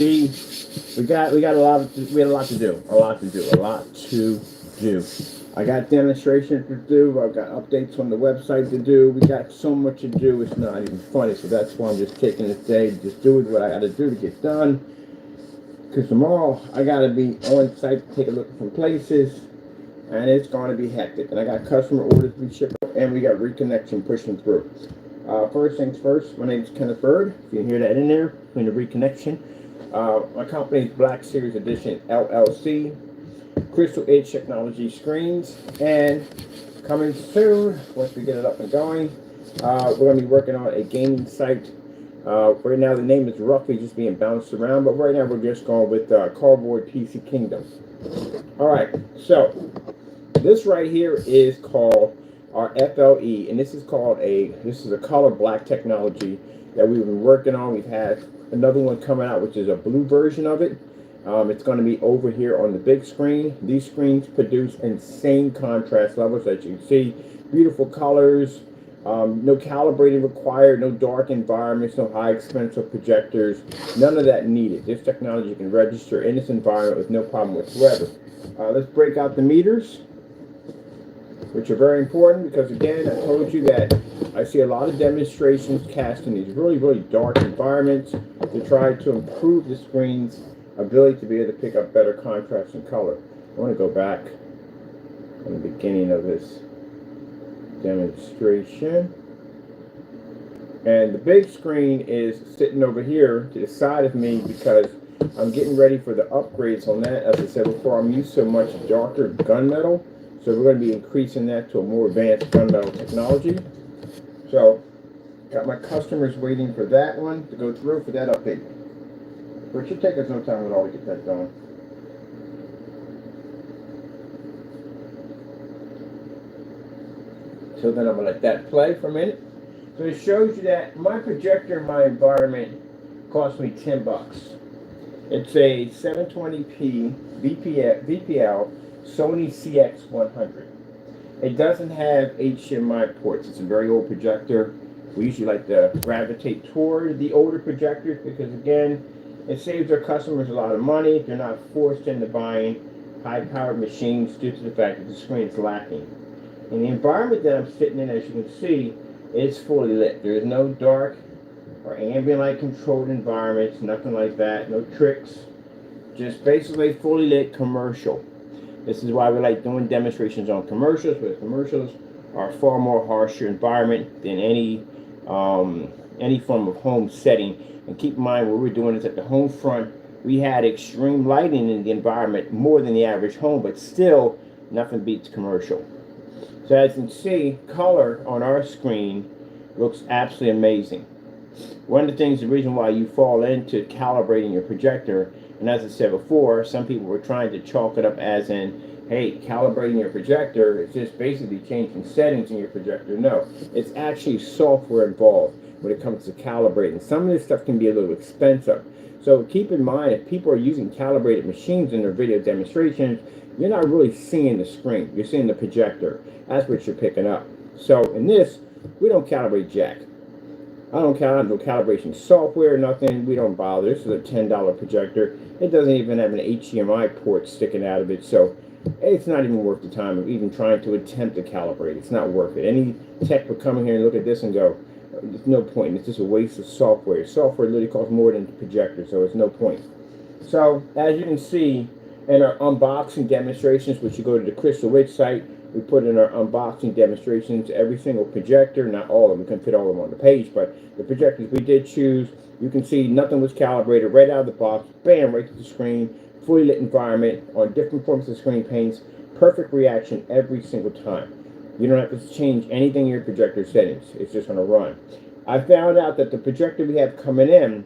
See, we had a lot to do. I got demonstrations to do. I've got updates on the website to do. We got so much to do. It's not even funny. So that's why I'm just taking this day to just do what I got to do to get done. Because tomorrow I got to be on site to take a look at some places, and it's going to be hectic. And I got customer orders to be shipped, and we got reconnection pushing through. First things first, my name is Kenneth Bird. If you can hear that in there, in the reconnection. My company is Black Series Edition LLC, Crystal Edge Technology Screens, and coming soon, once we get it up and going, we're going to be working on a gaming site. Right now the name is roughly just being bounced around, but right now we're just going with Cardboard PC Kingdom. Alright, so this right here is called our FLE, and this is a color black technology that we've been working on. We've had another one coming out, which is a blue version of it. It's going to be over here on the big screen. These screens produce insane contrast levels, as you can see. Beautiful colors, no calibrating required, no dark environments, no high expensive projectors, none of that needed. This technology can register in this environment with no problem whatsoever. Let's break out the meters, which are very important because, again, I told you that I see a lot of demonstrations cast in these really, really dark environments to try to improve the screen's ability to be able to pick up better contrast and color. I want to go back on the beginning of this demonstration. And the big screen is sitting over here to the side of me because I'm getting ready for the upgrades on that. As I said before, I'm used to much darker gunmetal. So we're going to be increasing that to a more advanced gunmetal technology. So, got my customers waiting for that one to go through for that update. But it should take us no time at all to get that done. So then I'm going to let that play for a minute. So it shows you that my projector in my environment cost me 10 bucks. It's a 720p VPL Sony CX100. It doesn't have HDMI ports. It's a very old projector. We usually like to gravitate toward the older projectors because, again, it saves our customers a lot of money. They're not forced into buying high-powered machines due to the fact that the screen is lacking. In the environment that I'm sitting in, as you can see, it's fully lit. There is no dark or ambient light controlled environments, nothing like that, no tricks. Just basically fully lit commercial. This is why we like doing demonstrations on commercials, because commercials are a far more harsher environment than any form of home setting. And keep in mind, what we're doing is at the home front, we had extreme lighting in the environment more than the average home, but still nothing beats commercial. So as you can see, color on our screen looks absolutely amazing. One of the things, the reason why you fall into calibrating your projector, and as I said before, some people were trying to chalk it up as in, hey, calibrating your projector is just basically changing settings in your projector. No, it's actually software involved when it comes to calibrating. Some of this stuff can be a little expensive. So keep in mind, if people are using calibrated machines in their video demonstrations, you're not really seeing the screen. You're seeing the projector. That's what you're picking up. So in this, we don't calibrate jack. I don't no calibration software, nothing. We don't bother. This is a $10 projector. It doesn't even have an HDMI port sticking out of it, so it's not even worth the time of even trying to attempt to calibrate. It's not worth it. Any tech would come in here and look at this and go, there's no point. It's just a waste of software. Software literally costs more than the projector, so it's no point. So, as you can see in our unboxing demonstrations, which you go to the Crystal Edge site, we put in our unboxing demonstrations every single projector, not all of them, we couldn't fit all of them on the page, but the projectors we did choose, you can see nothing was calibrated right out of the box, bam, right to the screen, fully lit environment on different forms of screen paints, perfect reaction every single time. You don't have to change anything in your projector settings, it's just going to run. I found out that the projector we have coming in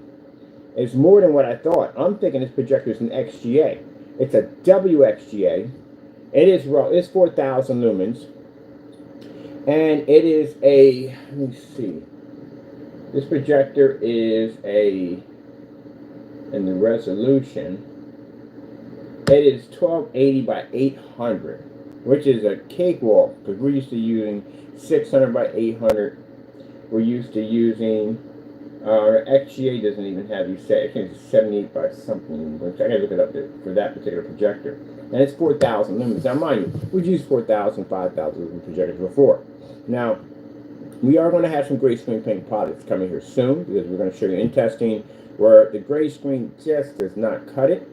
is more than what I thought. I'm thinking this projector is an XGA. It's a WXGA. It is, well, it's 4,000 lumens, and it is a, let me see, this projector is in the resolution, it is 1280 by 800, which is a cakewalk, because we're used to using 600 by 800, we're used to using XGA doesn't even have you say. I think it's 78 by something. I gotta look it up for that particular projector. And it's 4,000 lumens. Now, mind you, we've used 4,000, 5,000 lumen projectors before. Now, we are going to have some gray screen paint products coming here soon because we're going to show you in testing where the gray screen just does not cut it.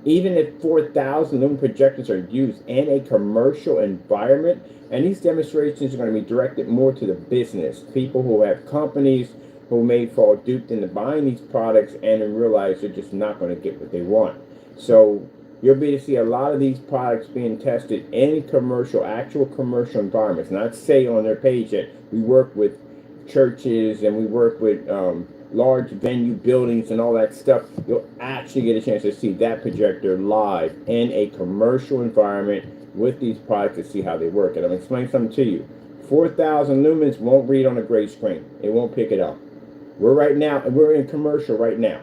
Even if 4,000 lumen projectors are used in a commercial environment, and these demonstrations are going to be directed more to the business, people who have companies who may fall duped into buying these products and then realize they're just not going to get what they want. So you'll be able to see a lot of these products being tested in commercial, actual commercial environments. Not say on their page that we work with churches and we work with large venue buildings and all that stuff. You'll actually get a chance to see that projector live in a commercial environment with these products to see how they work. And I'll explain something to you. 4,000 lumens won't read on a gray screen. It won't pick it up. We're in commercial right now.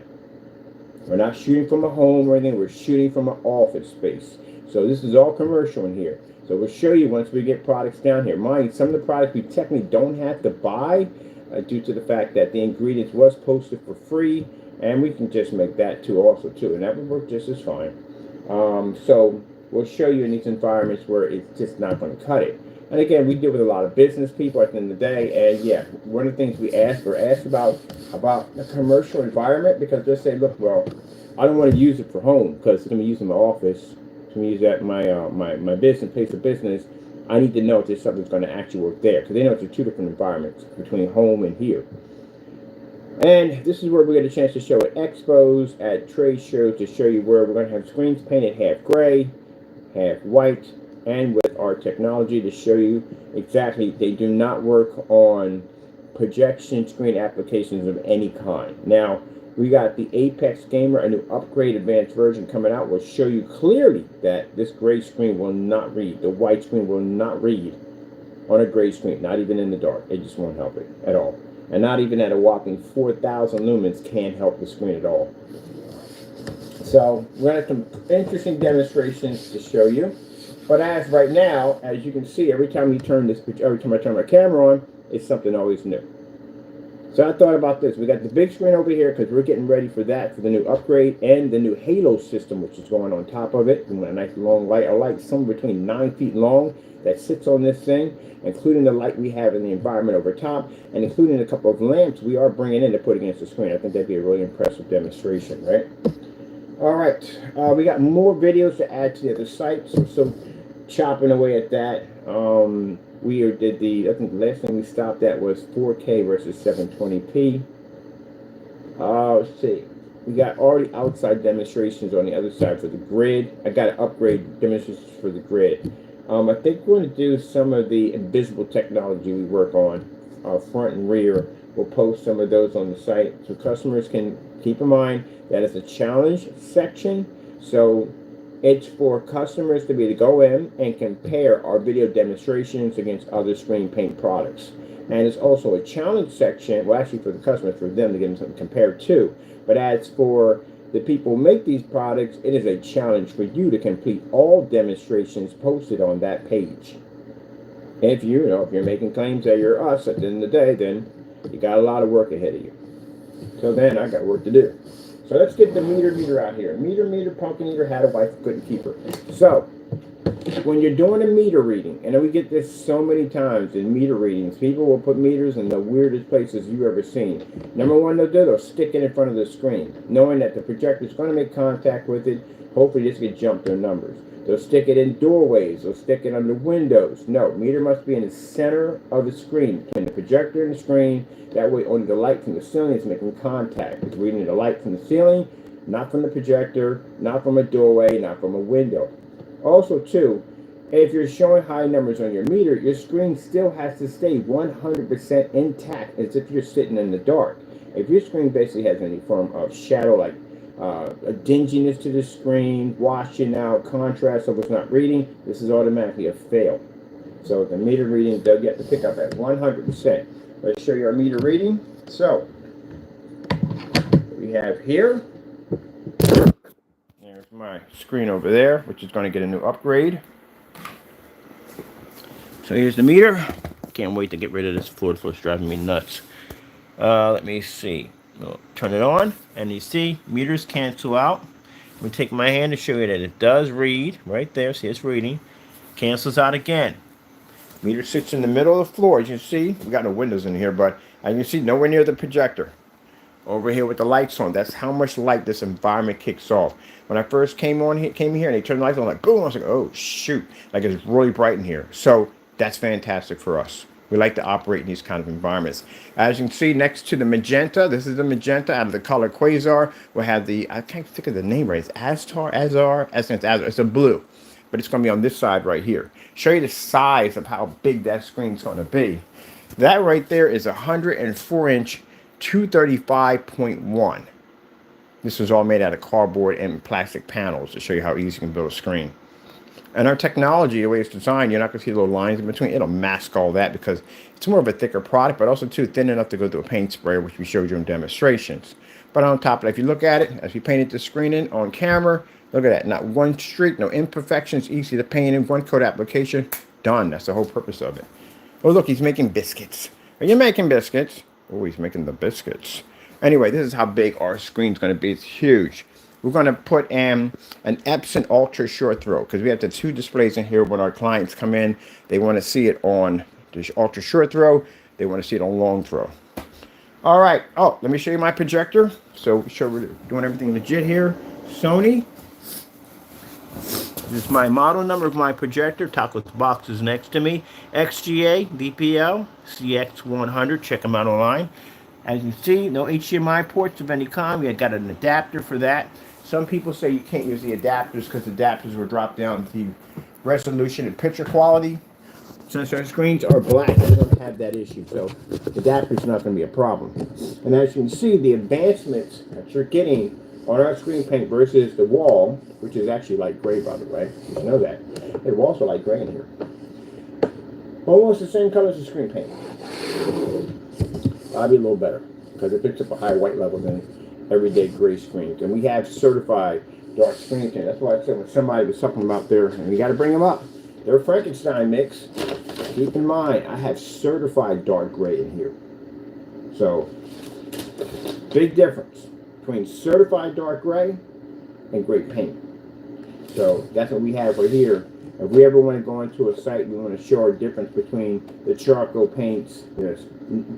We're not shooting from a home or anything. We're shooting from an office space. So this is all commercial in here. So we'll show you once we get products down here. Mind you, some of the products we technically don't have to buy due to the fact that the ingredients was posted for free, and we can just make that too also too, and that would work just as fine. So we'll show you in these environments where it's just not going to cut it. And again, we deal with a lot of business people at the end of the day, and yeah, one of the things we asked about the commercial environment, because they'll say, look, well, I don't want to use it for home because it's going to be used in my office, it's going to be used at my business, place of business. I need to know if there's something that's going to actually work there, because they know it's two different environments between home and here. And this is where we get a chance to show at expos, at trade shows, to show you where we're going to have screens painted half gray, half white, and with our technology to show you exactly they do not work on projection screen applications of any kind. Now, we got the Apex Gamer, a new upgrade advanced version coming out, will show you clearly that this gray screen will not read. The white screen will not read on a gray screen, not even in the dark. It just won't help it at all. And not even at a whopping 4,000 lumens can't help the screen at all. So we're going to have some interesting demonstrations to show you. But as right now, as you can see, every time I turn my camera on, it's something always new. So I thought about this. We got the big screen over here because we're getting ready for that, for the new upgrade and the new Halo system, which is going on top of it. And a nice long light, a light somewhere between 9 feet long that sits on this thing, including the light we have in the environment over top, and including a couple of lamps we are bringing in to put against the screen. I think that'd be a really impressive demonstration, right? All right, we got more videos to add to the other sites. So chopping away at that. I think the last thing we stopped at was 4K versus 720p. Let's see. We got already outside demonstrations on the other side for the grid. I got to upgrade demonstrations for the grid. I think we're going to do some of the invisible technology we work on, front and rear. We'll post some of those on the site so customers can keep in mind that it's a challenge section. So it's for customers to be able to go in and compare our video demonstrations against other screen paint products. And it's also a challenge section, well, actually for the customers, for them to get them something compared to. But as for the people who make these products, it is a challenge for you to complete all demonstrations posted on that page. If you're making claims that you're us at the end of the day, then you got a lot of work ahead of you. So then I got work to do. So let's get the meter out here. Meter, pumpkin eater, had a wife, couldn't keep her. So when you're doing a meter reading, and we get this so many times in meter readings, people will put meters in the weirdest places you've ever seen. Number one, they'll stick it in front of the screen, knowing that the projector is going to make contact with it. Hopefully this can jump their numbers. They'll stick it in doorways. They'll stick it under windows. No, meter must be in the center of the screen, between the projector and the screen. That way only the light from the ceiling is making contact. It's reading the light from the ceiling, not from the projector, not from a doorway, not from a window. Also, too, if you're showing high numbers on your meter, your screen still has to stay 100% intact as if you're sitting in the dark. If your screen basically has any form of shadow, like a dinginess to the screen, washing out, contrast of what's not reading, this is automatically a fail. So the meter reading, they'll get to pick up at 100%. Let's show you our meter reading. So we have here, there's my screen over there, which is going to get a new upgrade. So here's the meter. Can't wait to get rid of this fluid flow. It's driving me nuts. Let me see. I'll turn it on, and you see meters cancel out. I'm gonna take my hand to show you that it does read right there. See, it's reading. Cancels out again. Meter sits in the middle of the floor. As you see, we got no windows in here, but as you see, nowhere near the projector. Over here with the lights on. That's how much light this environment kicks off. When I first came here, and they turned the lights on, like boom, I was like, oh shoot, like it's really bright in here. So that's fantastic for us. We like to operate in these kind of environments. As you can see, next to the magenta, this is the magenta out of the color QUASAR. We'll have the, I can't think of the name right. It's Azar. It's a blue, but it's going to be on this side right here. Show you the size of how big that screen's going to be. That right there is a 104-inch 235.1. This was all made out of cardboard and plastic panels to show you how easy you can build a screen. And our technology, the way it's designed, you're not going to see little lines in between. It'll mask all that because it's more of a thicker product, but also too thin enough to go through a paint sprayer, which we showed you in demonstrations. But on top of that, if you look at it, as we painted the screen in on camera, look at that. Not one streak, no imperfections, easy to paint in, one coat application, done. That's the whole purpose of it. Oh, look, he's making biscuits. Are you making biscuits? Oh, he's making the biscuits. Anyway, this is how big our screen's going to be. It's huge. We're going to put an Epson Ultra Short Throw because we have the two displays in here when our clients come in. They want to see it on the Ultra Short Throw. They want to see it on Long Throw. All right. Oh, let me show you my projector. So we're doing everything legit here. Sony. This is my model number of my projector. Top of the box is next to me. XGA, VPL, CX100. Check them out online. As you see, no HDMI ports of any kind. We got an adapter for that. Some people say you can't use the adapters because the adapters will drop down the resolution and picture quality. Since our screens are black, we don't have that issue. So the adapter's not going to be a problem. And as you can see, the advancements that you're getting on our screen paint versus the wall, which is actually light gray, by the way. You should know that. The walls are light gray in here. Almost the same color as the screen paint. I'll be a little better because it picks up a higher white level than everyday gray screens. And we have certified dark screen tint. That's why I said when somebody was talking about there, and we got to bring them up. They're a Frankenstein mix. Keep in mind, I have certified dark gray in here. So, big difference between certified dark gray and gray paint. So, that's what we have right here. If we ever want to go into a site, we want to show our difference between the charcoal paints. Yes,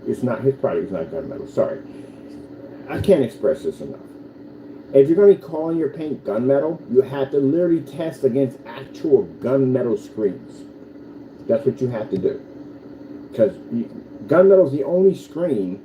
it's not, his product is not gunmetal, sorry. I can't express this enough. If you're going to be calling your paint gunmetal, you have to literally test against actual gunmetal screens. That's what you have to do. Because gunmetal is the only screen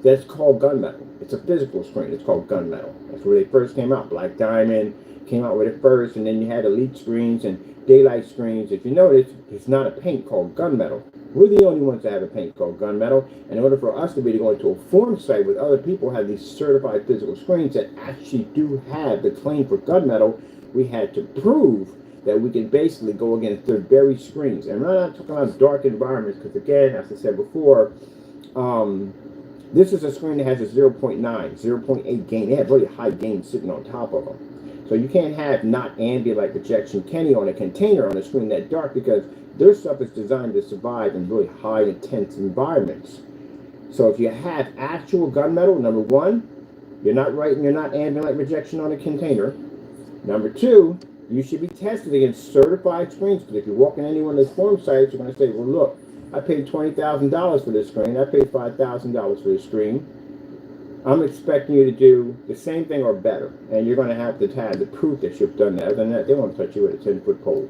that's called gunmetal. It's a physical screen. It's called gunmetal. That's where they first came out. Black Diamond came out with it first, and then you had elite screens and daylight screens. If you notice, it's not a paint called gunmetal. We're the only ones that have a paint called gunmetal. And in order for us to be able to go into a form site with other people who have these certified physical screens that actually do have the claim for gunmetal, we had to prove that we can basically go against their very screens. And we're not talking about dark environments because, again, as I said before, this is a screen that has a 0.9, 0.8 gain. They have really high gain sitting on top of them. So you can't have not ambient light projection Kenny on a container on a screen that dark because their stuff is designed to survive in really high intense environments. So if you have actual gunmetal, number one, you're not ambient light projection on a container. Number two, you should be tested against certified screens. Because if you walk in any one of those form sites, you're going to say, well, look, I paid $20,000 for this screen. I paid $5,000 for this screen. I'm expecting you to do the same thing or better. And you're going to have the proof that you've done that. Other than that, they won't touch you with a 10-foot pole.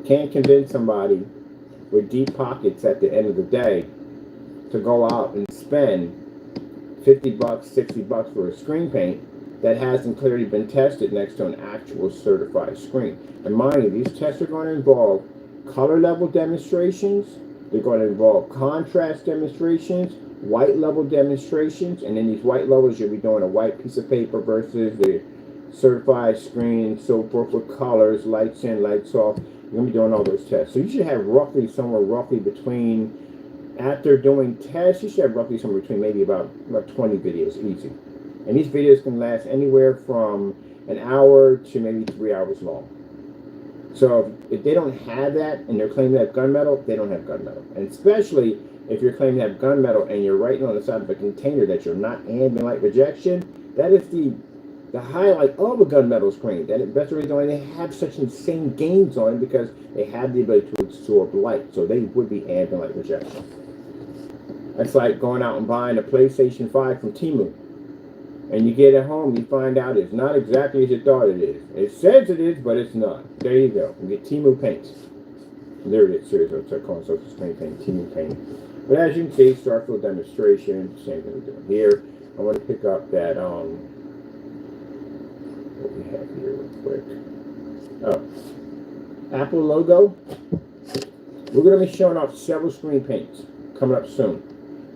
Can't convince somebody with deep pockets at the end of the day to go out and spend $50, $60 for a screen paint that hasn't clearly been tested next to an actual certified screen. And mind you, these tests are going to involve color level demonstrations, they're going to involve contrast demonstrations, white level demonstrations, and in these white levels you'll be doing a white piece of paper versus the certified screen and so forth with colors, lights in, lights off. You're going to be doing all those tests. So you should have roughly between, after doing tests, you should have roughly somewhere between maybe about 20 videos, easy. And these videos can last anywhere from an hour to maybe 3 hours long. So if they don't have that and they're claiming that gunmetal, they don't have gunmetal. And especially if you're claiming to have gunmetal and you're writing on the side of a container that you're not ambient light rejection, that is the highlight of a gunmetal screen. That's the reason why they have such insane gains on it, because they have the ability to absorb light. So they would be ambient light rejection. That's like going out and buying a PlayStation 5 from Temu. And you get it home, you find out it's not exactly as you thought it is. It says it is, but it's not. There you go. You get Temu paints. There it is. Seriously, it's calling social screen paint, Temu paint. But as you can see, Starfield demonstration, same thing we're doing here. I want to pick up that what we have here real quick. Oh, Apple logo. We're going to be showing off several screen paints coming up soon.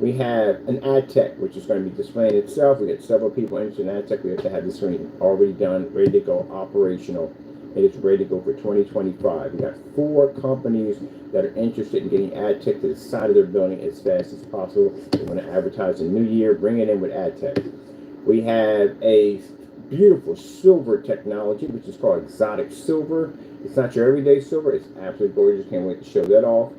We have an ad tech, which is going to be displaying itself. We get several people interested in ad tech. We have to have the screen already done, ready to go, operational. It is ready to go for 2025. We got 4 companies that are interested in getting ad tech to the side of their building as fast as possible. They want to advertise the new year, bring it in with ad tech. We have a beautiful silver technology, which is called exotic silver. It's not your everyday silver. It's absolutely gorgeous. Can't wait to show that off.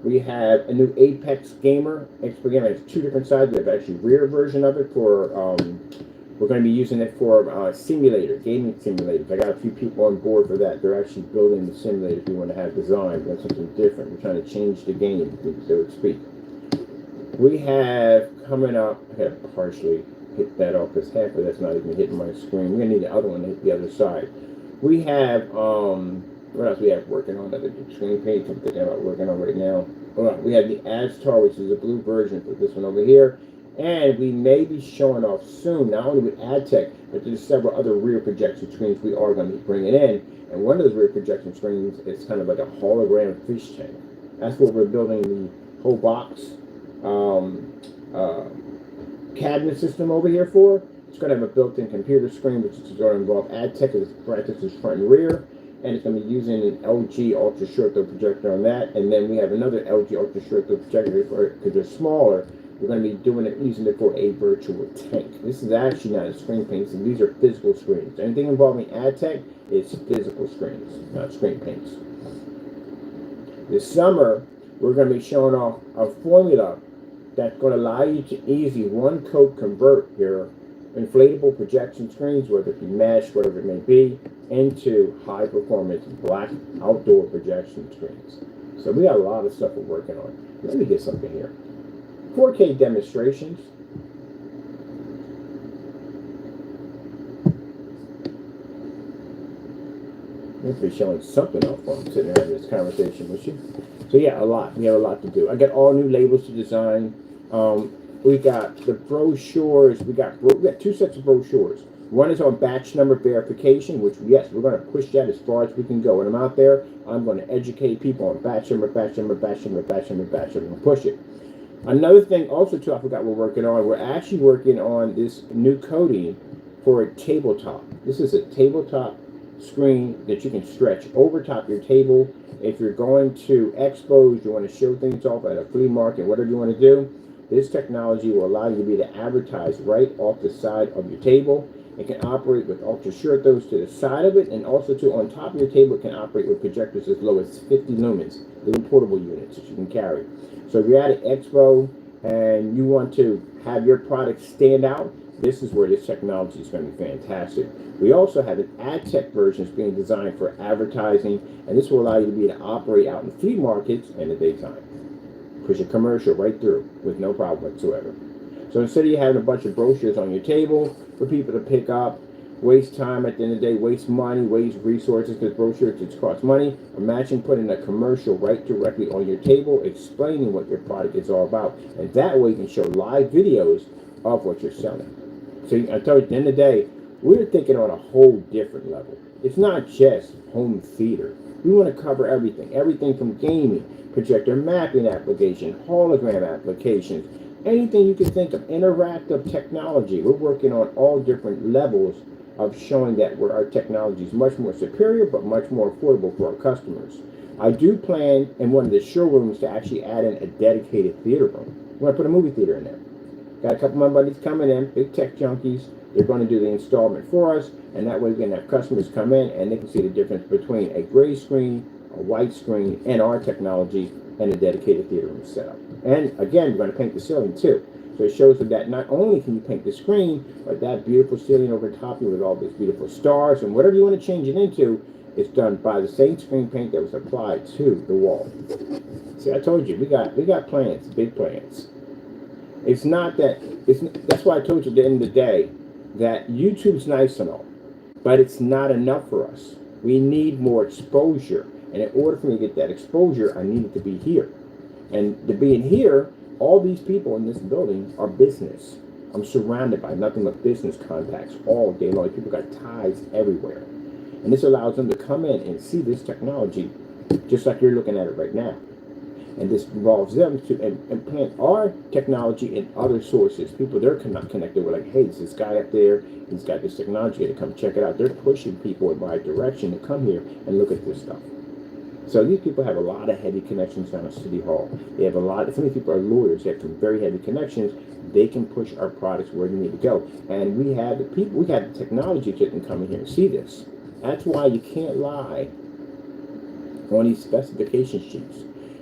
We have a new Apex Gamer. Apex Gamer has 2 different sides. We have actually rear version of it for, we're going to be using it for gaming simulators. I got a few people on board for that. They're actually building the simulators we want to have designed. That's something different. We're trying to change the game, so to speak. We have coming up, I got to partially hit that off because half of that's not even hitting my screen. We're going to need the other one to hit the other side. We have, what else we have working on? Another screen page I'm thinking about working on right now. We have the Astar, which is a blue version for this one over here. And we may be showing off soon, not only with ad tech, but there's several other rear projection screens we are going to be bringing in. And one of those rear projection screens is kind of like a hologram fish tank. That's what we're building the whole box cabinet system over here for. It's going to have a built-in computer screen, which is going to involve ad tech as practices front and rear. And it's going to be using an LG ultra short throw projector on that. And then we have another LG ultra short throw projector because they're smaller. We're going to be using it for a virtual tank. This is actually not a screen paint, so these are physical screens. Anything involving ad tech is physical screens, not screen paints. This summer, we're going to be showing off a formula that's going to allow you to easily one-coat convert your inflatable projection screens, whether it be mesh, whatever it may be, into high-performance black outdoor projection screens. So we got a lot of stuff we're working on. Let me get something here. 4K demonstrations. I'm going to be showing something off while I'm sitting there having this conversation with you. So yeah, a lot. We have a lot to do. I got all new labels to design. We got the brochures. We got 2 sets of brochures. One is on batch number verification, which, yes, we're going to push that as far as we can go. When I'm out there, I'm going to educate people on batch number. We're going to push it. Another thing also, too, I forgot we're working on. We're actually working on this new coating for a tabletop. This is a tabletop screen that you can stretch over top your table. If you're going to expos, you want to show things off at a flea market, whatever you want to do, this technology will allow you to be able to advertise right off the side of your table. It can operate with ultra short throws to the side of it, and also too on top of your table it can operate with projectors as low as 50 lumens, little portable units that you can carry. So if you're at an expo and you want to have your product stand out, this is where this technology is going to be fantastic. We also have an ad tech version that's being designed for advertising, and this will allow you to be able to operate out in flea markets in the daytime. Push a commercial right through with no problem whatsoever. So instead of you having a bunch of brochures on your table for people to pick up, waste time at the end of the day, waste money, waste resources, because brochures just cost money, imagine putting a commercial right directly on your table explaining what your product is all about. And that way you can show live videos of what you're selling. So I tell you, at the end of the day, we're thinking on a whole different level. It's not just home theater. We want to cover everything. Everything from gaming, projector mapping application, hologram applications, anything you can think of, interactive technology. We're working on all different levels of showing that where our technology is much more superior, but much more affordable for our customers. I do plan in one of the showrooms to actually add in a dedicated theater room. We're going to put a movie theater in there. Got a couple of my buddies coming in, big tech junkies. They're going to do the installment for us, and that way we can have customers come in and they can see the difference between a gray screen, a white screen, and our technology and a dedicated theater room setup. And again, we're going to paint the ceiling too. So it shows that not only can you paint the screen, but that beautiful ceiling over top you with all these beautiful stars and whatever you want to change it into, it's done by the same screen paint that was applied to the wall. See, I told you, we got plans, big plans. It's not that, that's why I told you at the end of the day that YouTube's nice and all, but it's not enough for us. We need more exposure. And in order for me to get that exposure, I needed to be here. And to be in here, all these people in this building are business. I'm surrounded by nothing but business contacts all day long. People got ties everywhere. And this allows them to come in and see this technology just like you're looking at it right now. And this involves them to implant our technology in other sources. People they're not connected with, like, hey, there's this guy up there, he's got this technology to come check it out. They're pushing people in my direction to come here and look at this stuff. So these people have a lot of heavy connections down at City Hall. They have some of these people are lawyers. They have some very heavy connections. They can push our products where they need to go. And we have the people, we have the technology that can come in here and see this. That's why you can't lie on these specification sheets.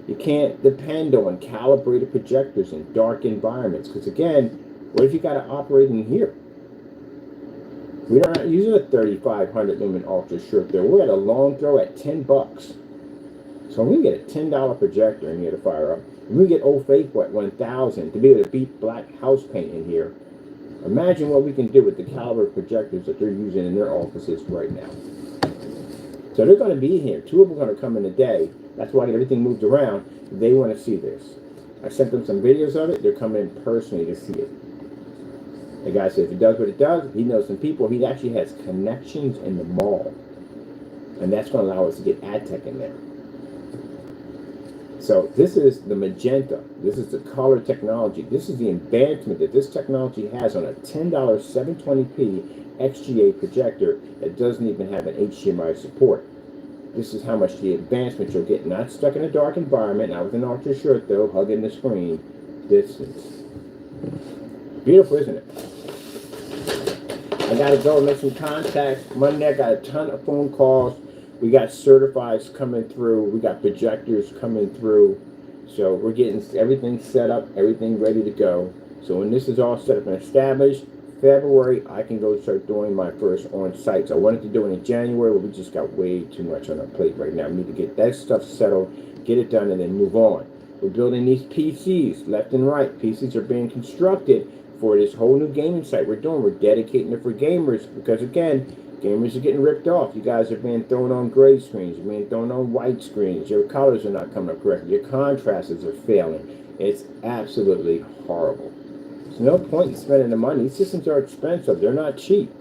You can't depend on calibrated projectors in dark environments. Because again, what if you got to operate in here? We're not using a 3500 lumen ultra short throw. We're at a long throw at $10. So we get a $10 projector in here to fire up. And we get Old Faithful at 1000 to be able to beat black house paint in here. Imagine what we can do with the caliber of projectors that they're using in their offices right now. So they're going to be here. 2 of them are going to come in a day. That's why everything moved around. They want to see this. I sent them some videos of it. They're coming in personally to see it. The guy said if it does what it does, he knows some people. He actually has connections in the mall. And that's going to allow us to get ad tech in there. So this is the magenta. This is the color technology. This is the advancement that this technology has on a $10 720p XGA projector that doesn't even have an HDMI support. This is how much the advancement you'll get. Not stuck in a dark environment, not with an ultra short though, hugging the screen. This is beautiful, isn't it? I gotta go and make some contacts. Monday I got a ton of phone calls. We got certifieds coming through. We got projectors coming through. So we're getting everything set up, everything ready to go. So when this is all set up and established, February, I can go start doing my first on-sites. I wanted to do it in January, but we just got way too much on our plate right now. We need to get that stuff settled, get it done, and then move on. We're building these PCs left and right. PCs are being constructed for this whole new gaming site we're doing. We're dedicating it for gamers because, again, gamers are getting ripped off. You guys are being thrown on gray screens. You're being thrown on white screens. Your colors are not coming up correctly. Your contrasts are failing. It's absolutely horrible. There's no point in spending the money. These systems are expensive. They're not cheap.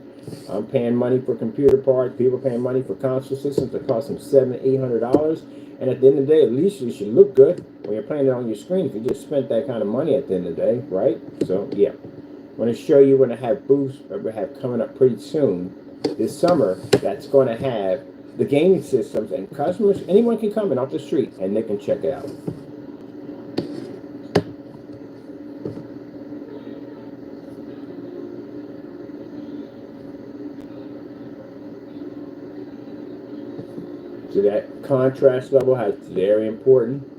I'm paying money for computer parts. People are paying money for console systems that cost them $700, $800. And at the end of the day, at least you should look good when you're playing it on your screen if you just spent that kind of money at the end of the day, right? So, yeah. I'm going to show you when I have booths that we have coming up pretty soon this summer that's going to have the gaming systems, and customers, anyone can come in off the street and they can check it out. So that contrast level is very important.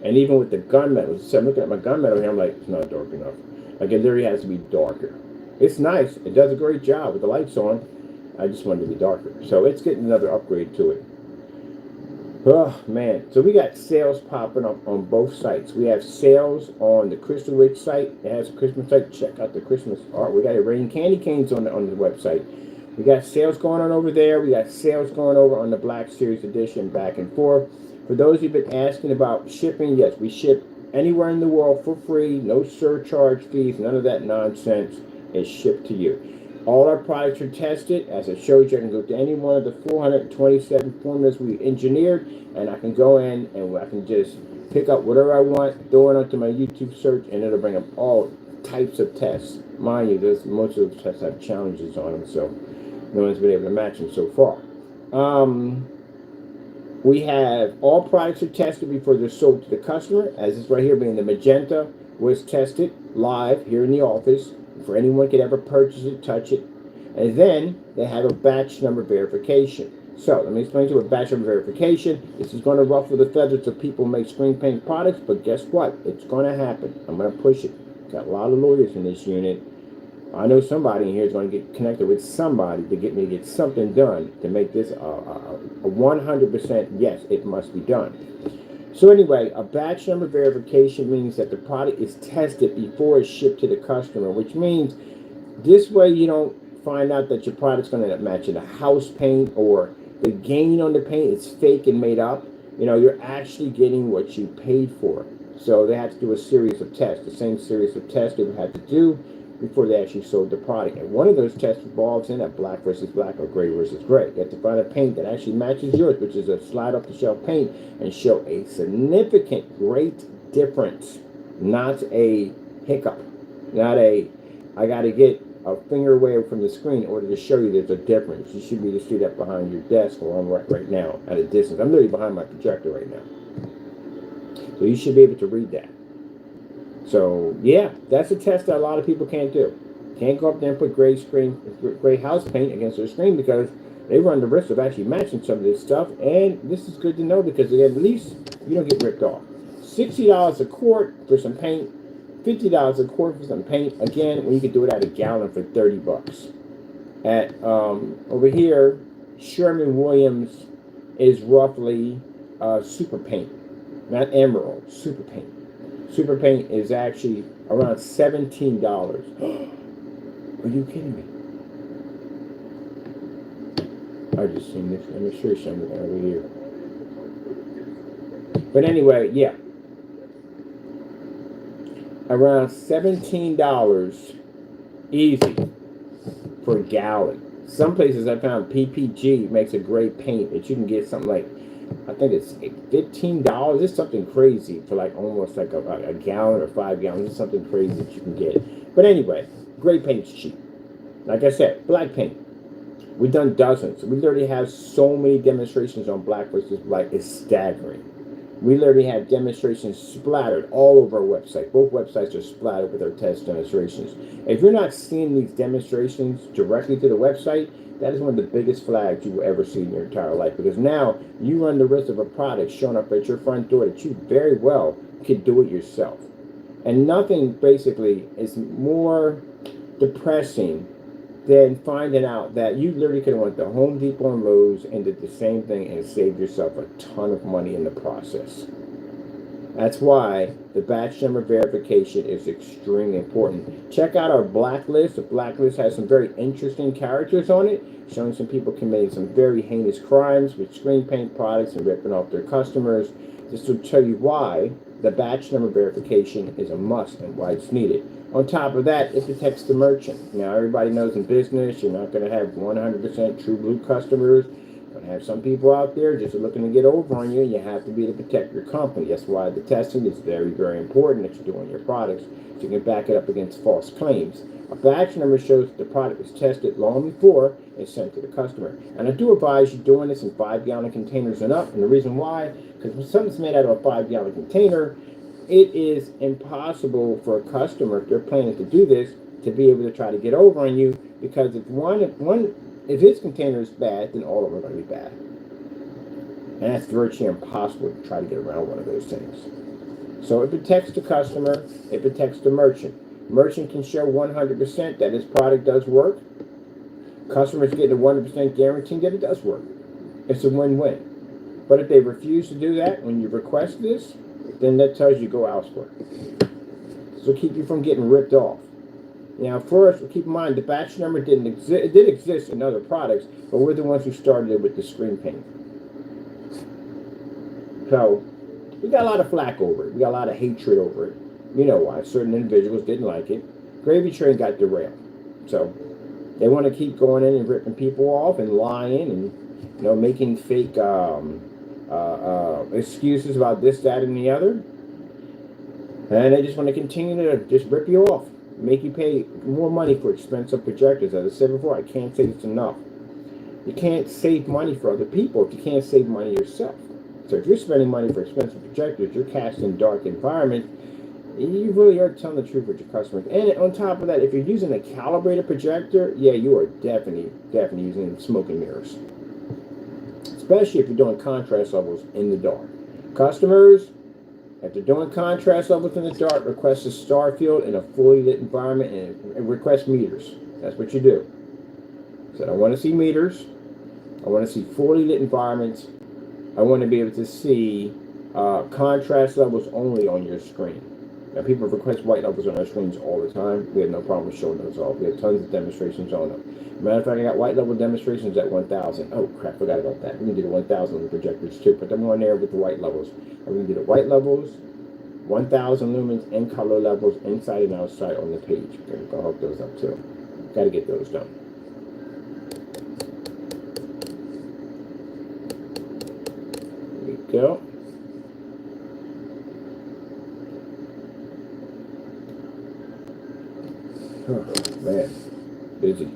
And even with the gunmetal, so I'm looking at my gunmetal here, I'm like, it's not dark enough. Like, it literally has to be darker. It's nice. It does a great job with the lights on. I just wanted to be darker. So it's getting another upgrade to it. Oh, man. So we got sales popping up on both sites. We have sales on the Crystal Ridge site. It has a Christmas site. Check out the Christmas art. We got a rain candy canes on the website. We got sales going on over there. We got sales going over on the Black Series Edition, back and forth. For those who've been asking about shipping, yes, we ship anywhere in the world for free. No surcharge fees. None of that nonsense. Is shipped to you. All our products are tested. As I showed you, I can go to any one of the 427 formulas we engineered, and I can go in and I can just pick up whatever I want, throw it onto my YouTube search, and it'll bring up all types of tests. Mind you, most of the tests have challenges on them, so no one's been able to match them so far. We have all products are tested before they're sold to the customer, as this right here being the magenta was tested live here in the office. For anyone could ever purchase it, touch it. And then they have a batch number verification. So let me explain to you what batch number verification. This is going to ruffle the feathers of people who make screen paint products, but guess what? It's going to happen. I'm going to push it. Got a lot of lawyers in this unit. I know somebody in here is going to get connected with somebody to get me to get something done to make this a 100% yes, it must be done. So anyway, a batch number verification means that the product is tested before it's shipped to the customer, which means this way you don't find out that your product's going to end up matching a house paint, or the gain on the paint is fake and made up. You know, you're actually getting what you paid for. So they have to do a series of tests, the same series of tests they would have to do before they actually sold the product. And one of those tests involves in a black versus black or gray versus gray. You have to find a paint that actually matches yours, which is a slide off the shelf paint, and show a significant, great difference, not a hiccup, not a, I got to get a finger away from the screen in order to show you there's a difference. You should be able to see that behind your desk where I'm right now at a distance. I'm literally behind my projector right now. So you should be able to read that. So yeah, that's a test that a lot of people can't do. Can't go up there and put gray house paint against their screen because they run the risk of actually matching some of this stuff. And this is good to know because at least you don't get ripped off. $60 a quart for some paint, $50 a quart for some paint. Again, when you can do it at a gallon for 30 bucks. At over here, Sherwin-Williams is roughly super paint, not emerald, super paint. Super paint is actually around $17. Are you kidding me? I just seen this. Let me show you something over here. But anyway, yeah. Around $17 easy for a gallon. Some places I found PPG makes a great paint that you can get something like, I think it's $15. It's something crazy for like almost like a gallon or 5 gallons. It's something crazy that you can get. But anyway, gray paint's cheap. Like I said, black paint. We've done dozens. We literally have so many demonstrations on black versus black. It's staggering. We literally have demonstrations splattered all over our website. Both websites are splattered with our test demonstrations. If you're not seeing these demonstrations directly to the website, that is one of the biggest flags you will ever see in your entire life, because now you run the risk of a product showing up at your front door that you very well could do it yourself. And nothing basically is more depressing than finding out that you literally could have went to Home Depot and Lowe's and did the same thing and saved yourself a ton of money in the process. That's why the batch number verification is extremely important. Check out our blacklist. The blacklist has some very interesting characters on it, showing some people committing some very heinous crimes with screen paint products and ripping off their customers. This will tell you why the batch number verification is a must and why it's needed. On top of that, it protects the merchant. Now, everybody knows in business, you're not going to have 100% true blue customers. You're going to have some people out there just looking to get over on you, and you have to be to protect your company. That's why the testing is very, very important that you do on your products, so you can back it up against false claims. A batch number shows that the product was tested long before it's sent to the customer. And I do advise you doing this in 5-gallon containers and up. And the reason why, because when something's made out of a 5-gallon container, it is impossible for a customer, if they're planning to do this, to be able to try to get over on you, because if his container is bad, then all of them are going to be bad. And that's virtually impossible to try to get around one of those things. So it protects the customer, it protects the merchant. Merchant can show 100% that his product does work. Customers get a 100% guarantee that it does work. It's a win-win. But if they refuse to do that when you request this, then that tells you go elsewhere. So keep you from getting ripped off. Now, first, keep in mind the batch number didn't exist. It did exist in other products, but we're the ones who started it with the screen paint. So we got a lot of flack over it. We got a lot of hatred over it. You know why? Certain individuals didn't like it. Gravy Train got derailed. So they want to keep going in and ripping people off and lying and making fake excuses about this, that, and the other. And they just want to continue to just rip you off, make you pay more money for expensive projectors. As I said before, I can't say this enough. You can't save money for other people if you can't save money yourself. So if you're spending money for expensive projectors, you're casting dark environments. You really are telling the truth with your customers. And on top of that, if you're using a calibrated projector, yeah, you are definitely using smoke and mirrors. especially if you're doing contrast levels in the dark. Customers, if they're doing contrast levels in the dark, request a star field in a fully lit environment and request meters. That's what you do. So I want to see meters. I want to see fully lit environments. I want to be able to see contrast levels only on your screen. Now, people request white levels on our screens all the time. We have no problem showing those off. We have tons of demonstrations on them. Matter of fact, I got white level demonstrations at 1,000. Oh, crap, forgot about that. We can do the 1,000 on the projectors, too. Put them on there with the white levels. And we can do the white levels, 1,000 lumens, and color levels inside and outside on the page. Okay, I'll hook those up, too. Got to get those done. There we go. Oh, man. Busy.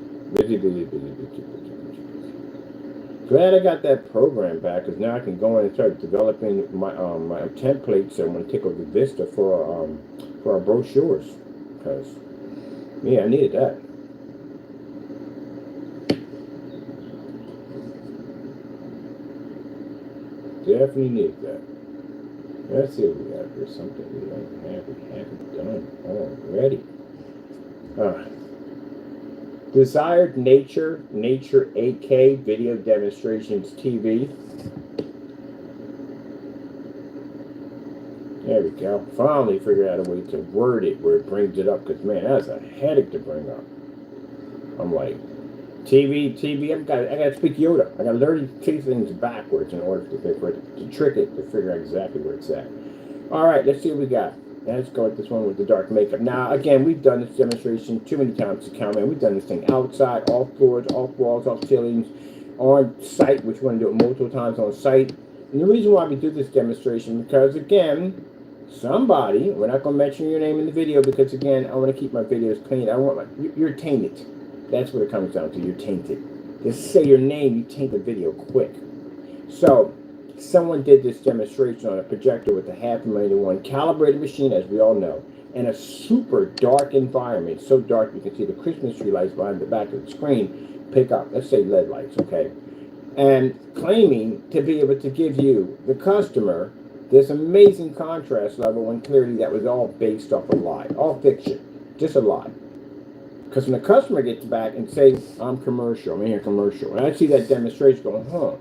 Glad I got that program back, because now I can go in and start developing my my templates. I'm going to take over the Vista for our brochures, because yeah, I needed that. Definitely need that. Let's see what we got here. Something we haven't done already. Desired Nature 8K Video Demonstrations TV. There we go. Finally figured out a way to word it where it brings it up, because man, that's a headache to bring up. I'm like, TV, I gotta speak Yoda. I gotta learn to say things backwards in order to trick it to figure out exactly where it's at. Alright, let's see what we got. Let's go with this one with the dark makeup. Now, again, we've done this demonstration too many times to count, man. We've done this thing outside, off floors, off walls, off ceilings, on site, which we're going to do it multiple times on site. And the reason why we do this demonstration, because, again, somebody, we're not going to mention your name in the video, because, again, I want to keep my videos clean. I want you're tainted. That's what it comes down to. You're tainted. Just say your name, you taint the video quick. So, someone did this demonstration on a projector with a 500,000 calibrated machine, as we all know, in a super dark environment. So dark you can see the Christmas tree lights behind the back of the screen pick up, let's say LED lights, okay? And claiming to be able to give you, the customer, this amazing contrast level, when clearly that was all based off a lie, all fiction, just a lie. Because when the customer gets back and says, I'm commercial, I'm in here commercial, and I see that demonstration going, huh,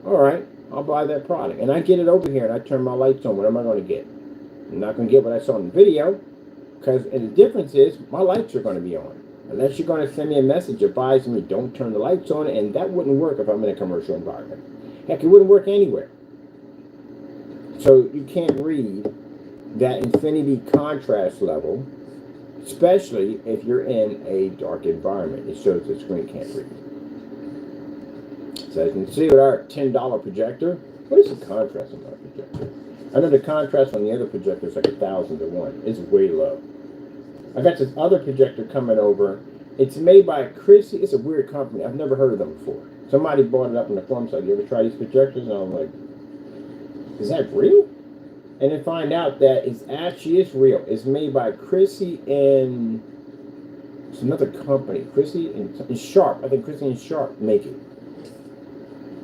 all right, I'll buy that product. And I get it over here and I turn my lights on. What am I going to get? I'm not going to get what I saw in the video, because the difference is my lights are going to be on. Unless you're going to send me a message advising me don't turn the lights on, and that wouldn't work if I'm in a commercial environment. Heck, it wouldn't work anywhere. So you can't read that infinity contrast level, especially if you're in a dark environment. It shows the screen can't read. So as you can see with our $10 projector, what is the contrast on our projector? I know the contrast on the other projector is like 1,000 to 1. It's way low. I got this other projector coming over. It's made by Chrissy. It's a weird company. I've never heard of them before. Somebody brought it up on the forum site. You ever try these projectors? And I'm like, is that real? And then find out that it's actually real. It's made by Chrissy and it's another company. Chrissy and Sharp. I think Chrissy and Sharp make it.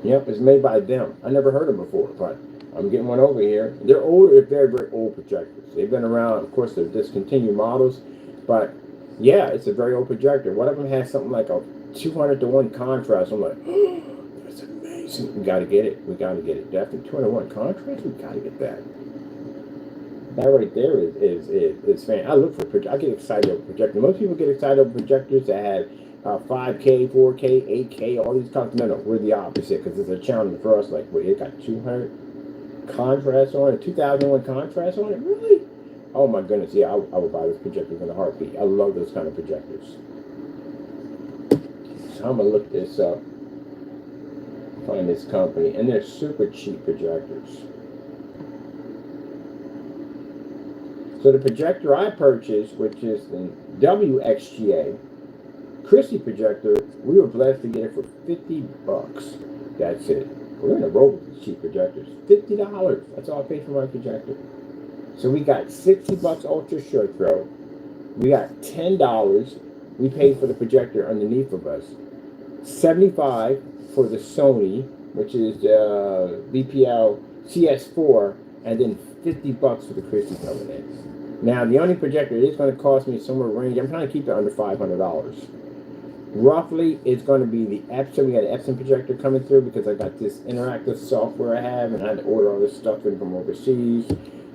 Yep, it's made by them. I never heard of them before, but I'm getting one over here. They're older, they're very, very old projectors. They've been around, of course, they're discontinued models, but yeah, it's a very old projector. One of them has something like a 200 to 1 contrast. I'm like, oh, that's amazing. We got to get it. We got to get it. Definitely 200 to 1 contrast. We got to get that. That right there is fan. I look for projectors. I get excited over projectors. Most people get excited over projectors that have 5K, 4K, 8K, all these contrasts. No, we're the opposite, because it's a challenge for us. Like, wait, it got 200 contrast on it, 2001 contrast on it? Really? Oh my goodness, yeah, I would buy this projector in a heartbeat. I love those kind of projectors. So I'm gonna look this up, find this company, and they're super cheap projectors. So the projector I purchased, which is the WXGA Chrissy projector, we were blessed to get it for $50. That's it. We're in a row with these cheap projectors. $50. That's all I paid for my projector. So we got $60 ultra short throw. We got $10 we paid for the projector underneath of us. $75 for the Sony which is BPL CS4, and then $50 for the Christie coming in. Now, the only projector is going to cost me somewhere range. I'm trying to keep it under $500. Roughly, it's going to be the Epson. We got an Epson projector coming through because I got this interactive software I have, and I had to order all this stuff in from overseas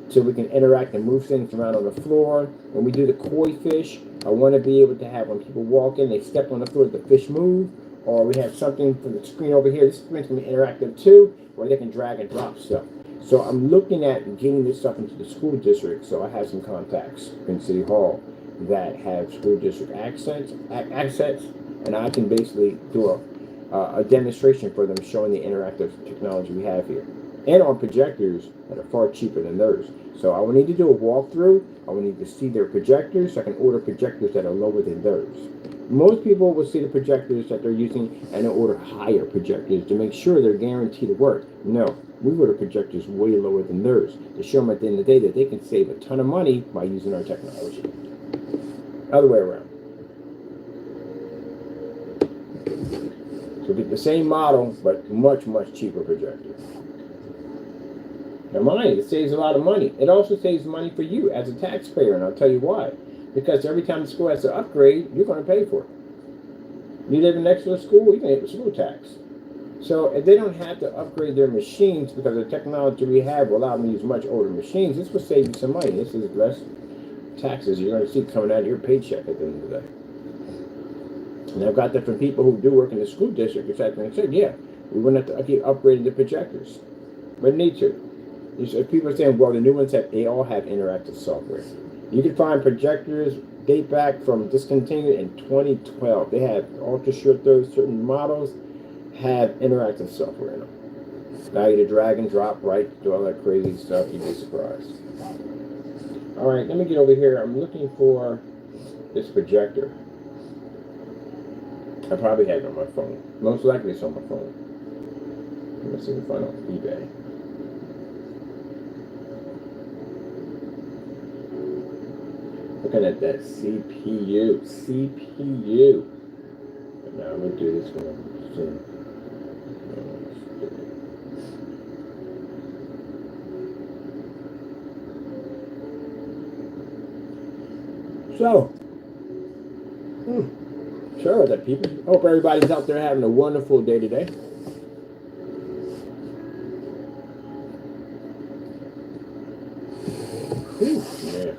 so we can interact and move things around on the floor. When we do the koi fish, I want to be able to have when people walk in, they step on the floor, the fish move, or we have something from the screen over here. This screen's going to be interactive too, where they can drag and drop stuff. So I'm looking at getting this stuff into the school district, so I have some contacts in City Hall that have school district access, and I can basically do a demonstration for them showing the interactive technology we have here. And on projectors that are far cheaper than theirs. So I will need to do a walkthrough. I will need to see their projectors so I can order projectors that are lower than theirs. Most people will see the projectors that they're using and they'll order higher projectors to make sure they're guaranteed to work. No, we order projectors way lower than theirs to show them at the end of the day that they can save a ton of money by using our technology. Other way around. So get the same model, but much, much cheaper projector. Now mind, it saves a lot of money. It also saves money for you as a taxpayer, and I'll tell you why. Because every time the school has to upgrade, you're going to pay for it. You live next to a school, you can hit the school tax. So if they don't have to upgrade their machines because the technology we have will allow them to use much older machines, this will save you some money. This is less taxes you're going to see coming out of your paycheck at the end of the day. And I've got that from people who do work in the school district, exactly. And said, yeah, we wouldn't have to keep upgrading the projectors. But need to. People are saying, well, the new ones they all have interactive software. You can find projectors date back from discontinued in 2012. They have ultra short throws, certain models have interactive software in them. Now you to drag and drop, right? Do all that crazy stuff, you'd be surprised. All right, let me get over here. I'm looking for this projector. I probably have it on my phone. Most likely it's on my phone. Let me see if I can find it on eBay. Looking at that CPU. But now I'm going to do this one soon. So, sure that people. Hope everybody's out there having a wonderful day today. Whew, man.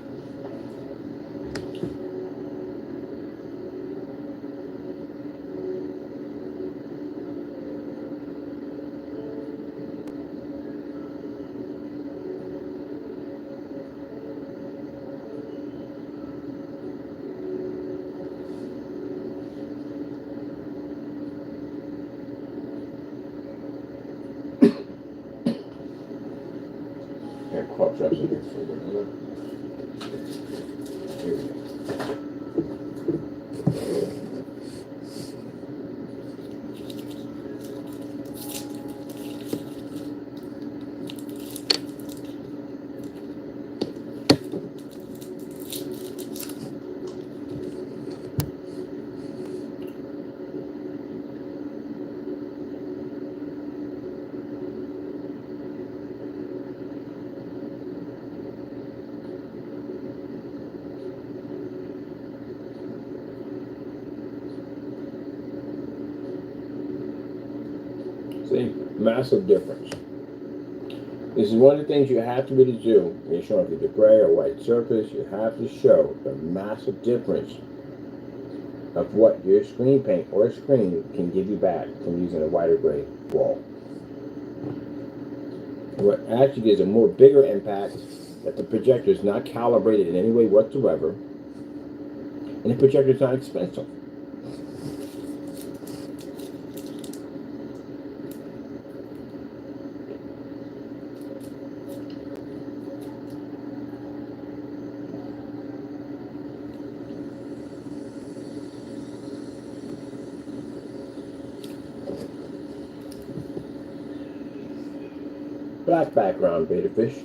Here we go. See, massive difference. This is one of the things you have to really do when you're showing either gray or white surface. You have to show the massive difference of what your screen paint or screen can give you back from using a white or gray wall. What actually gives a more bigger impact that the projector is not calibrated in any way whatsoever, and the projector is not expensive. Black background, beta fish.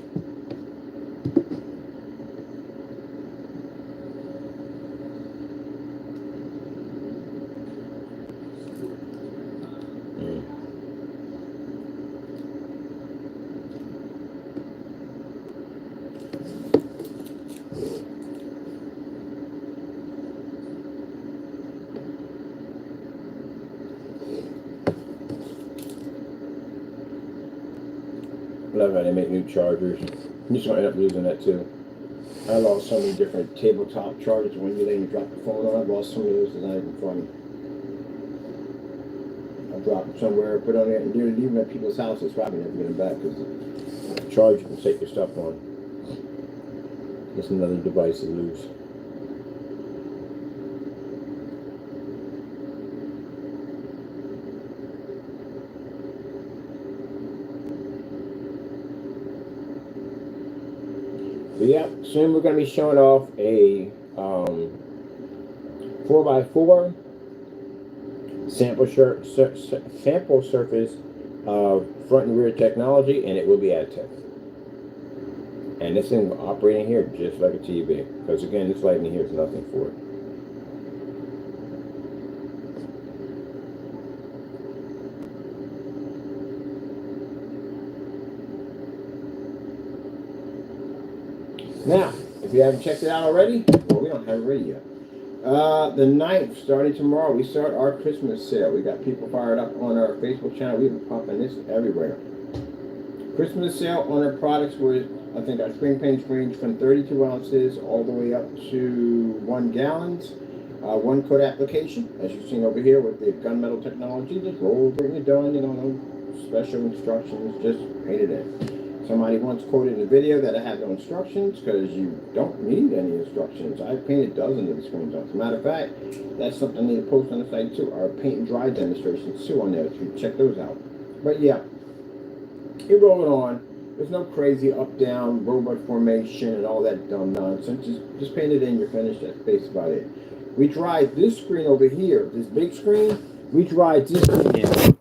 love how they make new chargers. I'm just gonna end up losing that too. I lost so many different tabletop chargers when you lay and drop the phone on. I lost some of those. It's not even funny. I drop them somewhere, put on it, and you're leaving at people's houses. Probably never get them back because the charger can take your stuff on. It's another device to lose. But yeah, soon we're going to be showing off a 4x4 sample surface of front and rear technology, and it will be additive. And this thing operating here just like a TV, because again, this lighting here is nothing for it. Now, if you haven't checked it out already, well, we don't have it ready yet. The 9th, starting tomorrow, we start our Christmas sale. We got people fired up on our Facebook channel. We've been popping this everywhere. Christmas sale on our products where I think our screen paints range from 32 ounces all the way up to 1 gallon. One coat application, as you've seen over here with the gunmetal technology. Just roll over and you're done. You don't know special instructions, just paint it in. Somebody once quoted in the video that I have no instructions because you don't need any instructions. I've painted dozens of screens on. As a matter of fact, that's something I need to post on the site too. Our paint and dry demonstrations too on there. So you can check those out. But yeah, you roll it on. There's no crazy up down robot formation and all that dumb nonsense. Just paint it in. You're finished. That's basically about it. We dried this screen over here, this big screen. We dried this screen in.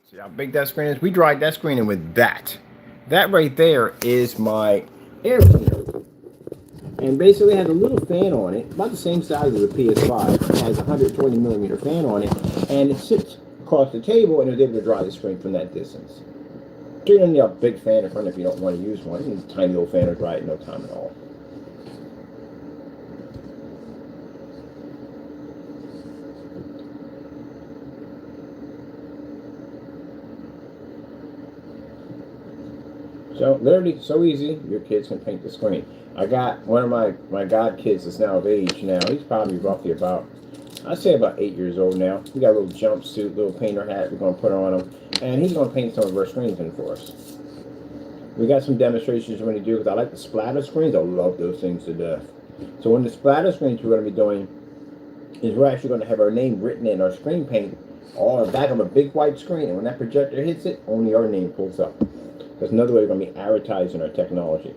See how big that screen is? We dried that screen in with that. That right there is my air cleaner. And basically it has a little fan on it, about the same size as a PS5. It has a 120 millimeter fan on it, and it sits across the table and it's able to dry the screen from that distance. So you don't need a big fan in front if you don't want to use one. You need a tiny little fan to dry it in no time at all. So literally so easy, your kids can paint the screen. I got one of my god kids that's now of age now. He's probably roughly about, I'd say about 8 years old now. We got a little jumpsuit, little painter hat we're going to put on him. And he's going to paint some of our screens in for us. We got some demonstrations we're going to do because I like the splatter screens. I love those things to death. So one of the splatter screens we're going to be doing is we're actually going to have our name written in our screen paint all on the back of a big white screen. And when that projector hits it, only our name pulls up. That's another way we're going to be advertising our technology.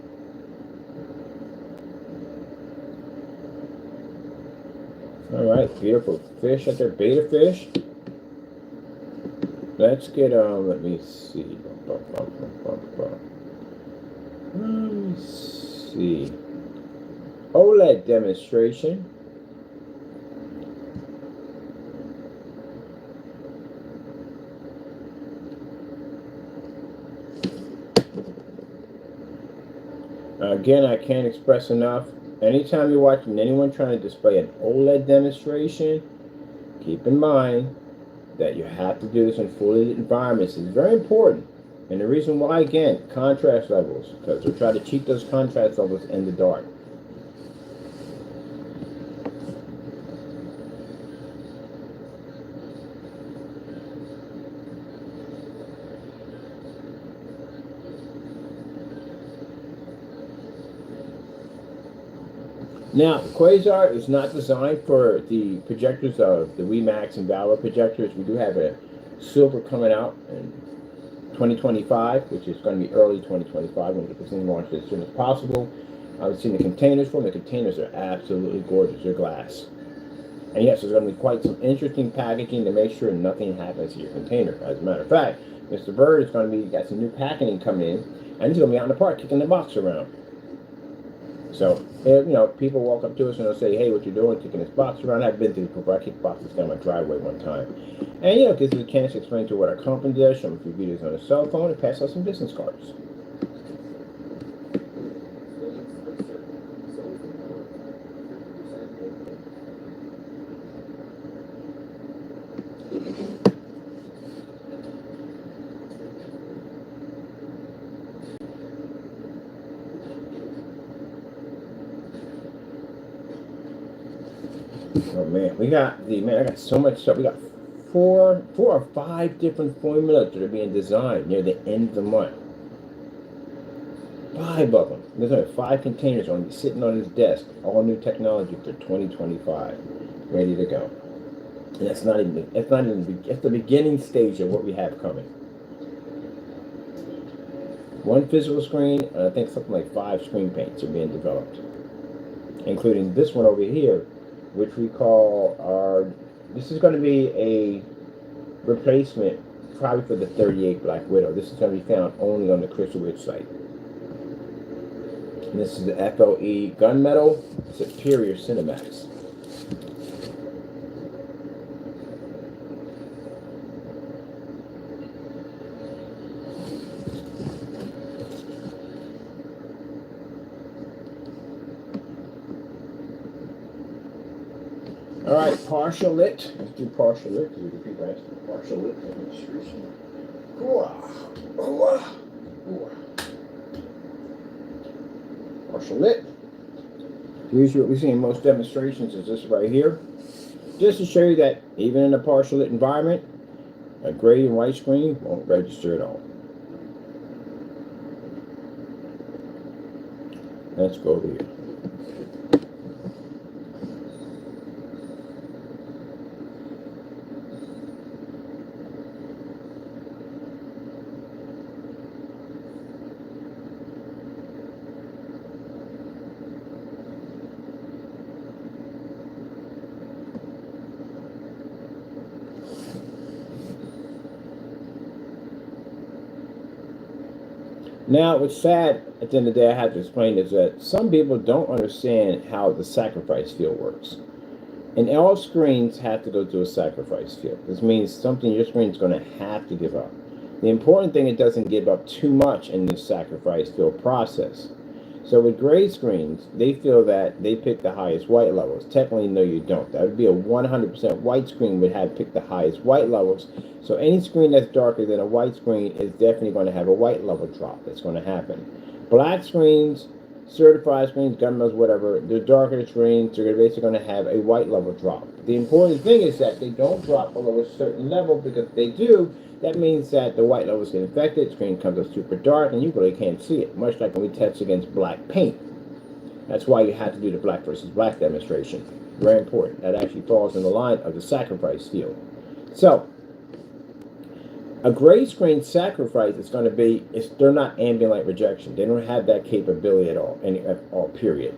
Alright, beautiful fish at there, beta fish. Let's get, let me see. Let me see. OLED demonstration. Again, I can't express enough. Anytime you're watching anyone trying to display an OLED demonstration, keep in mind that you have to do this in fully lit environments. It's very important. And the reason why, again, contrast levels, because they'll try to cheat those contrast levels in the dark. Now, QUASAR is not designed for the projectors of the WeMax and Valor projectors. We do have a silver coming out in 2025, which is going to be early 2025. We're going to get this thing launched as soon as possible. I've seen the containers for them. The containers are absolutely gorgeous. They're glass. And yes, there's going to be quite some interesting packaging to make sure nothing happens to your container. As a matter of fact, Mr. Bird is going to be, got some new packaging coming in, and he's going to be out in the park kicking the box around. So, you know, people walk up to us and they'll say, hey, what you doing, kicking this box around? I've been through this before. I kicked boxes down my driveway one time. And, you know, gives us a chance to explain to what our company does, show them a few videos on a cell phone, and pass out some business cards. Oh man, I got so much stuff. We got four or five different formulas that are being designed near the end of the month. 5 of them. There's only 5 containers going to be sitting on his desk. All new technology for 2025, ready to go. And that's the beginning stage of what we have coming. One physical screen, and I think something like 5 screen paints are being developed, including this one over here, which we call our. This is going to be a replacement, probably for the 38 Black Widow. This is going to be found only on the Crystal Witch site. And this is the FLE Gunmetal Superior Cinemax. All right, partial lit. Let's do partial lit because we can people ask for partial lit demonstration. Partial lit. Usually what we see in most demonstrations is this right here. Just to show you that even in a partial lit environment, a gray and white screen won't register at all. Let's go over here. Now, what's sad at the end of the day, I have to explain is that some people don't understand how the sacrifice field works. And all screens have to go through a sacrifice field. This means something your screen is going to have to give up. The important thing, it doesn't give up too much in this sacrifice field process. So with gray screens, they feel that they pick the highest white levels. Technically, no, you don't. That would be a 100% white screen would have picked the highest white levels. So any screen that's darker than a white screen is definitely going to have a white level drop. That's going to happen. Black screens, certified screens, gunmetals, whatever, they're darker screens, they're basically going to have a white level drop. The important thing is that they don't drop below a certain level, because if they do, that means that the white levels get infected, screen comes up super dark, and you really can't see it, much like when we test against black paint. That's why you have to do the black versus black demonstration. Very important. That actually falls in the line of the sacrifice field. So, a gray screen sacrifice is going to be, they're not ambient light rejection. They don't have that capability at all, period.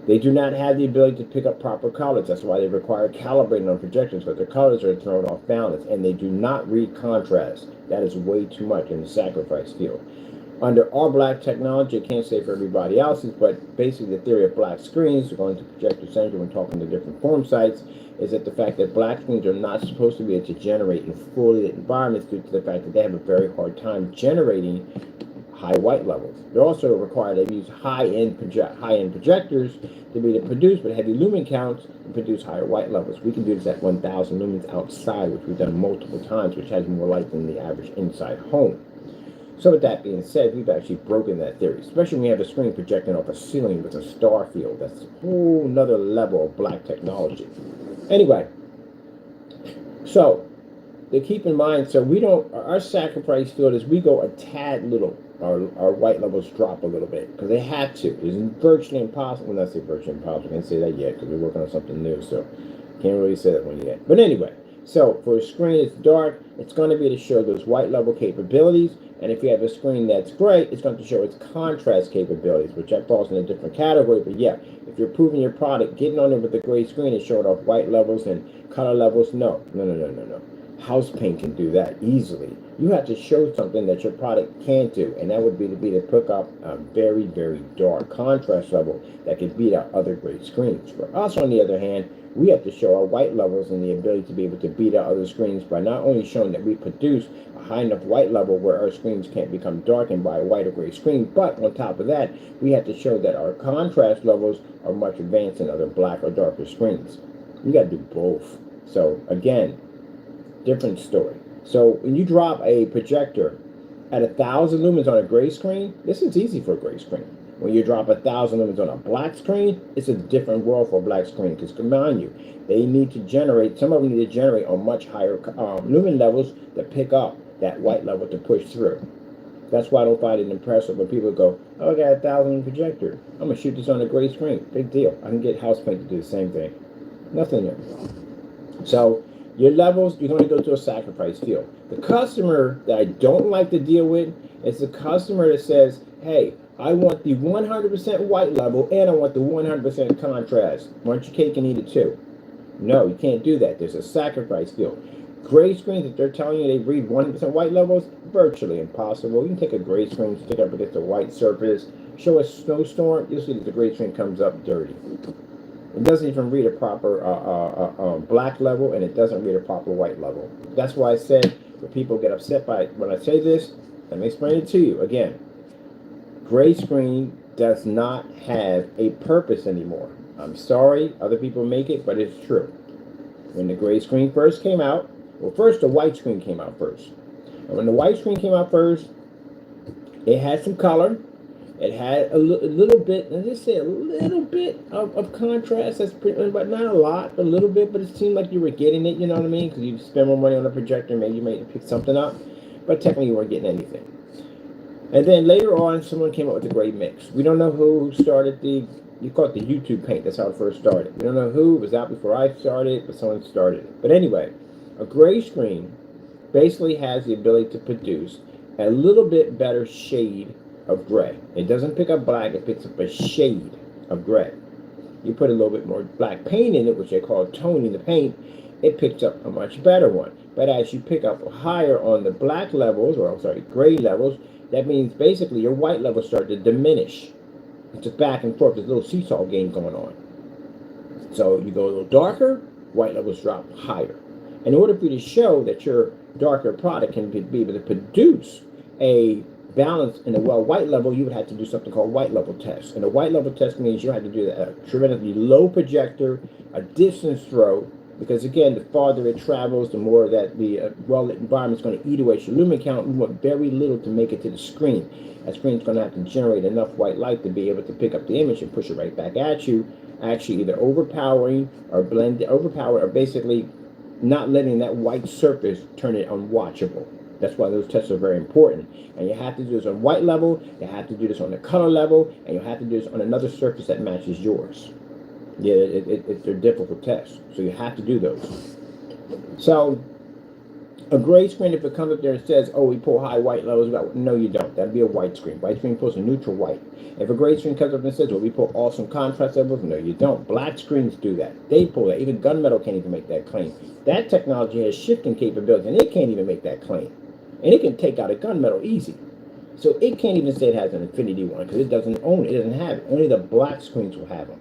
They do not have the ability to pick up proper colors. That's why they require calibrating on projectors, because their colors are thrown off balance, and they do not read contrast. That is way too much in the sacrifice field. Under all black technology, I can't say for everybody else's, but basically the theory of black screens, going to projector center when talking to different form sites, is that the fact that black screens are not supposed to be able to generate in fully lit environments due to the fact that they have a very hard time generating high white levels. They're also required to use high-end projectors to be able to produce, but heavy lumen counts and produce higher white levels. We can do this at 1,000 lumens outside, which we've done multiple times, which has more light than the average inside home. So with that being said, we've actually broken that theory, especially when you have a screen projecting off a ceiling with a star field. That's a whole nother level of black technology. Anyway, so to keep in mind, so we don't, our sacrifice field is we go a tad little, our white levels drop a little bit, because they have to. It's virtually impossible. Well, not say virtually impossible, I can't say that yet, because we're working on something new, so can't really say that one yet. But anyway, so for a screen that's dark, it's going to be to show those white level capabilities. And if you have a screen that's gray, it's going to show its contrast capabilities, which that falls in a different category. But yeah, if you're proving your product, getting on there with the gray screen and showing off white levels and color levels, no. House paint can do that easily. You have to show something that your product can't do, and that would be to pick up a very, very dark contrast level that could beat out other gray screens. For us, on the other hand, we have to show our white levels and the ability to be able to beat out other screens by not only showing that we produce a high enough white level where our screens can't become darkened by a white or gray screen, but on top of that, we have to show that our contrast levels are much advanced than other black or darker screens. You got to do both. So again, different story. So when you drop a projector at 1,000 lumens on a gray screen, this is easy for a gray screen. When you drop 1,000 lumens on a black screen, it's a different world for a black screen. Because mind you, they need to generate, some of them need to generate on much higher lumen levels to pick up that white level to push through. That's why I don't find it impressive when people go, oh, I got 1,000 projector. I'm going to shoot this on a gray screen. Big deal. I can get house paint to do the same thing. Nothing there. So your levels, you're going to go to a sacrifice field. The customer that I don't like to deal with is the customer that says, hey, I want the 100% white level and I want the 100% contrast. Why don't you cake and eat it too? No, you can't do that. There's a sacrifice field. Gray screens, if they're telling you they read 100% white levels, virtually impossible. You can take a gray screen, stick it up against a white surface, show a snowstorm, you'll see that the gray screen comes up dirty. It doesn't even read a proper black level, and it doesn't read a proper white level. That's why I said when people get upset by it, when I say this, let me explain it to you again. Gray screen does not have a purpose anymore. I'm sorry, other people make it, but it's true. When the gray screen first came out, well, first the white screen came out first. And when the white screen came out first, it had some color. It had a little bit, let's just say a little bit of contrast. That's pretty, but not a lot, but a little bit. But it seemed like you were getting it, you know what I mean? Because you spend more money on a projector, maybe you might pick something up. But technically, you weren't getting anything. And then later on, someone came up with the gray mix. We don't know who started you call it the YouTube paint. That's how it first started. We don't know who. It was out before I started, but someone started it. But anyway, a gray screen basically has the ability to produce a little bit better shade of gray. It doesn't pick up black, it picks up a shade of gray. You put a little bit more black paint in it, which they call toning the paint, it picks up a much better one. But as you pick up higher on the black levels, or I'm sorry, gray levels, that means basically your white levels start to diminish. It's a back and forth, there's a little seesaw game going on. So you go a little darker, white levels drop higher. In order for you to show that your darker product can be able to produce a balance in a white level, you would have to do something called white level test. And a white level test means you have to do a tremendously low projector, a distance throw, because again, the farther it travels, the more that the well-lit environment is going to eat away your lumen count. We want very little to make it to the screen. That screen is going to have to generate enough white light to be able to pick up the image and push it right back at you, actually either overpowering or or basically not letting that white surface turn it unwatchable. That's why those tests are very important. And you have to do this on white level, you have to do this on the color level, and you have to do this on another surface that matches yours. Yeah, they're difficult tests, so you have to do those. So a gray screen, if it comes up there and says, oh, we pull high white levels, no, you don't. That'd be a white screen. White screen pulls a neutral white. If a gray screen comes up and says, well, we pull awesome contrast levels, no, you don't. Black screens do that. They pull that. Even gunmetal can't even make that claim. That technology has shifting capabilities, and it can't even make that claim. And it can take out a gunmetal easy. So it can't even say it has an Infinity one, because it doesn't own it. It doesn't have it. Only the black screens will have them.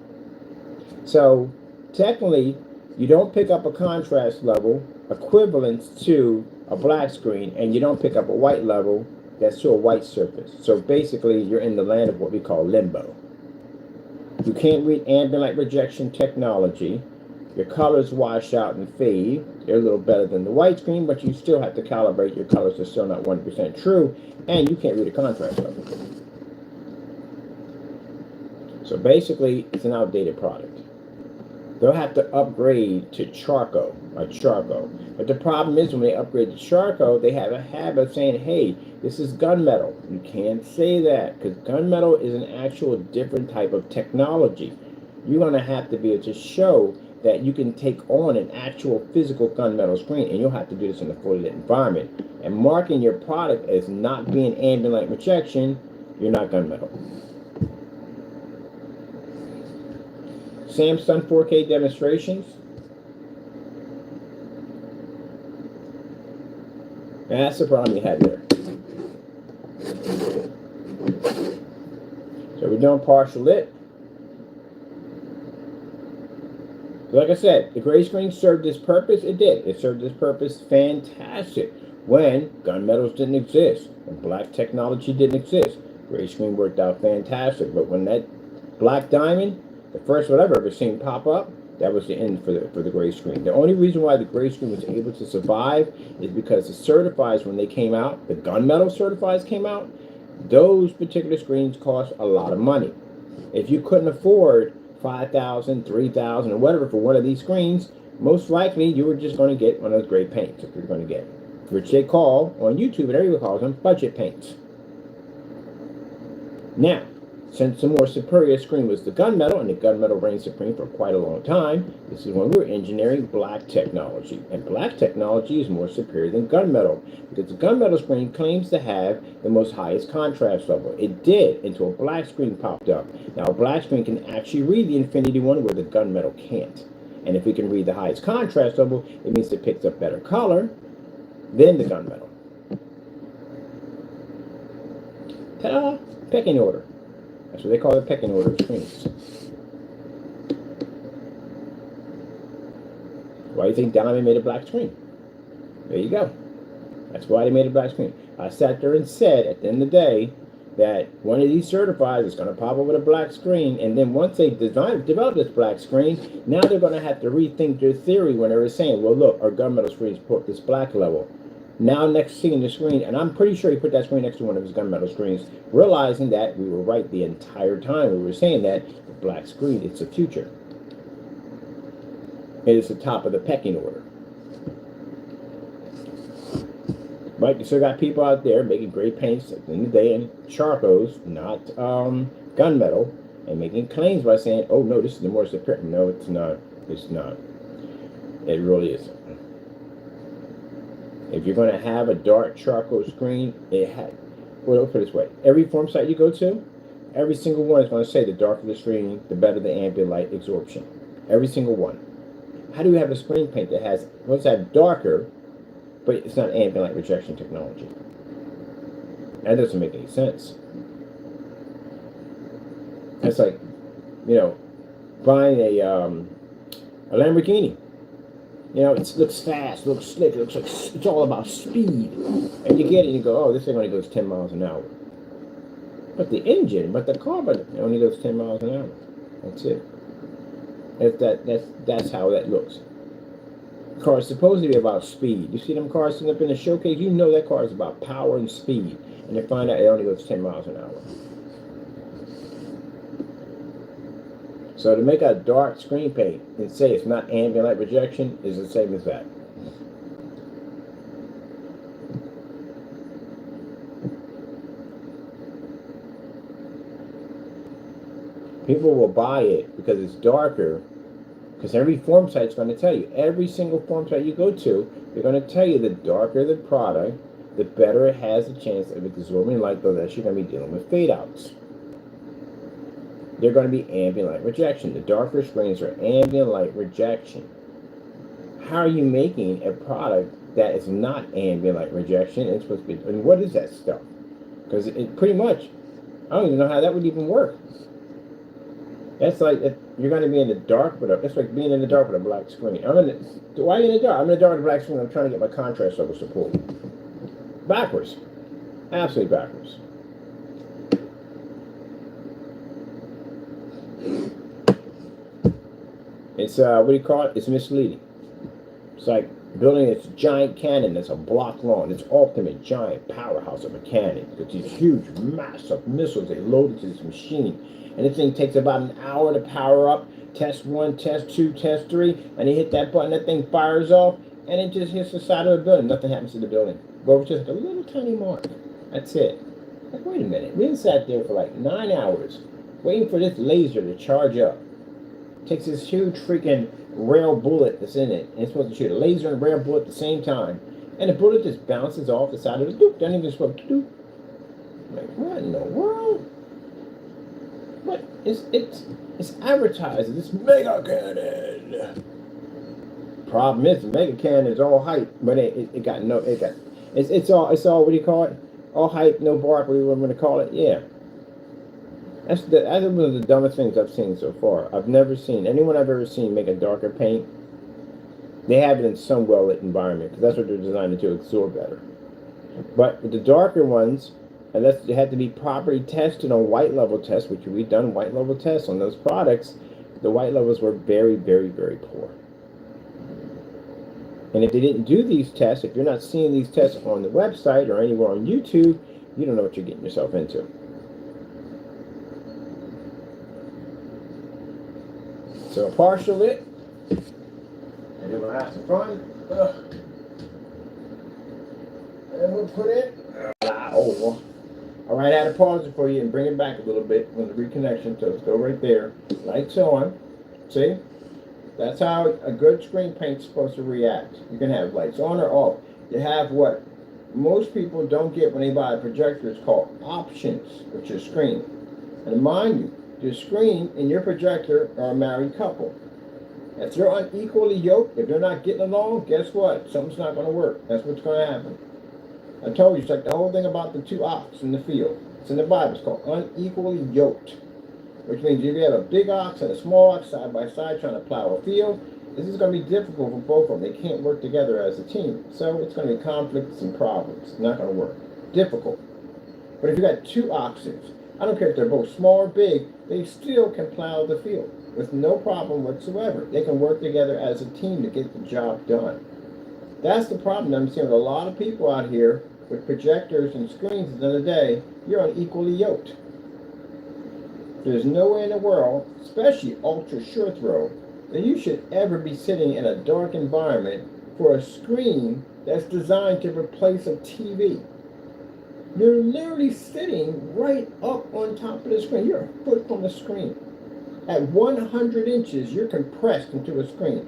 So technically, you don't pick up a contrast level equivalent to a black screen, and you don't pick up a white level that's to a white surface. So basically, you're in the land of what we call limbo. You can't read ambient light rejection technology. Your colors wash out and fade. They're a little better than the white screen, but you still have to calibrate your colors. They're still not 100% true, and you can't read a contrast level. So basically, it's an outdated product. They'll have to upgrade to charcoal. But the problem is when they upgrade to charcoal, they have a habit of saying, hey, this is gunmetal. You can't say that, because gunmetal is an actual different type of technology. You're going to have to be able to show that you can take on an actual physical gunmetal screen, and you'll have to do this in a fully lit environment. And marking your product as not being ambient light rejection, you're not gunmetal. Samsung 4K demonstrations. That's the problem you had there. So we're doing partial lit. Like I said, the gray screen served this purpose. It did. It served this purpose fantastic when gunmetals didn't exist, when black technology didn't exist. Gray screen worked out fantastic. But when that black diamond, the first one I've ever seen pop up, that was the end for the gray screen. The only reason why the gray screen was able to survive is because the certifies, when they came out, the gunmetal certifies came out, Those particular screens cost a lot of money. If you couldn't afford 5,000, 3,000, or whatever for one of these screens, most likely you were just going to get one of those gray paints if you're going to get, which they call on YouTube and everyone calls them budget paints. Now, since the more superior screen was the gunmetal, and the gunmetal reigned supreme for quite a long time, this is when we were engineering black technology. And black technology is more superior than gunmetal, because the gunmetal screen claims to have the most highest contrast level. It did, until a black screen popped up. Now, a black screen can actually read the Infinity one where the gunmetal can't. And if it can read the highest contrast level, it means it picks up better color than the gunmetal. Ta-da! Pecking order. That's what they call the pecking order of screens. Why do you think Diamond made a black screen? There you go. That's why they made a black screen. I sat there and said at the end of the day that one of these certifiers is going to pop up with a black screen, and then once they develop this black screen, now they're going to have to rethink their theory when they were saying, well, look, our gunmetal screens put this black level. Now next seeing the screen, and I'm pretty sure he put that screen next to one of his gunmetal screens, realizing that we were right the entire time. We were saying that the black screen is the future. It is the top of the pecking order. But you still got people out there making great paints at the end of the day and charcoals, not gunmetal, and making claims by saying, oh no, this is the more superior. No, it's not. It's not. It really isn't. If you're going to have a dark charcoal screen, well, let's put it this way. Every form site you go to, every single one is going to say the darker the screen, the better the ambient light absorption. Every single one. How do you have a screen paint that has, what's that, darker, but it's not ambient light rejection technology? That doesn't make any sense. That's like, you know, buying a Lamborghini. You know, it looks fast, looks slick, it looks like it's all about speed. And you get it and you go, oh, this thing only goes 10 miles an hour. But the engine, but the car, but it only goes 10 miles an hour. That's it. That's how that looks. The car is supposed to be about speed. You see them cars sitting up in the showcase, you know that car is about power and speed. And you find out it only goes 10 miles an hour. So to make a dark screen paint and say it's not ambient light rejection is the same as that. People will buy it because it's darker, because every form site is going to tell you. Every single form site you go to, they're going to tell you the darker the product, the better it has a chance of absorbing light, though that you're going to be dealing with fade outs. They're going to be ambient light rejection. The darker screens are ambient light rejection. How are you making a product that is not ambient light rejection? It's supposed to be, and what is that stuff? Because it pretty much, I don't even know how that would even work. That's like, you're going to be in the dark, but it's like being in the dark with a black screen. Why are you in the dark? I'm in the dark with a black screen. I'm trying to get my contrast levels to pull. Backwards. Absolutely backwards. It's, what do you call it? It's misleading. It's like building this giant cannon that's a block long. It's ultimate giant powerhouse of a cannon. It's these huge, massive missiles they load into this machine. And this thing takes about an hour to power up. Test 1, test 2, test 3. And you hit that button, that thing fires off. And it just hits the side of the building. Nothing happens to the building. But it's just a little tiny mark. That's it. Like, wait a minute. We sat there for like 9 hours waiting for this laser to charge up. Takes this huge freaking rail bullet that's in it, and it's supposed to shoot a laser and a rail bullet at the same time, and the bullet just bounces off the side of the doop. Doesn't even supposed to do. Like, what in the world? But it's advertised as this mega cannon. Problem is, the mega cannon is all hype, but it's all what do you call it? All hype, no bark. What do you want to call it? Yeah. That's one of the dumbest things I've seen so far. I've never seen anyone I've ever seen make a darker paint. They have it in some well-lit environment because that's what they're designed to do, absorb better. But with the darker ones, unless they had to be properly tested on white level tests, which we've done white level tests on those products, the white levels were very, very, very poor. And if they didn't do these tests, if you're not seeing these tests on the website or anywhere on YouTube, you don't know what you're getting yourself into. So a partial lit, and then we'll have some fun. And we'll put it. Oh, all right, I had to pause it for you and bring it back a little bit when the reconnection. So let's go right there. Lights on. See? That's how a good screen paint's supposed to react. You can have lights on or off. You have what most people don't get when they buy a projector. It's called options with your screen. And mind you, your screen and your projector are a married couple. If they're unequally yoked, if they're not getting along, guess what? Something's not going to work. That's what's going to happen. I told you, it's like the whole thing about the two ox in the field. It's in the Bible. It's called unequally yoked. Which means if you have a big ox and a small ox side by side trying to plow a field, this is going to be difficult for both of them. They can't work together as a team. So it's going to be conflicts and problems. It's not going to work. Difficult. But if you got two oxen, I don't care if they're both small or big, they still can plow the field with no problem whatsoever. They can work together as a team to get the job done. That's the problem I'm seeing with a lot of people out here with projectors and screens at the end of the day. You're unequally yoked. There's no way in the world, especially ultra short throw, that you should ever be sitting in a dark environment for a screen that's designed to replace a TV. You're literally sitting right up on top of the screen. You're a foot from the screen. At 100 inches, you're compressed into a screen.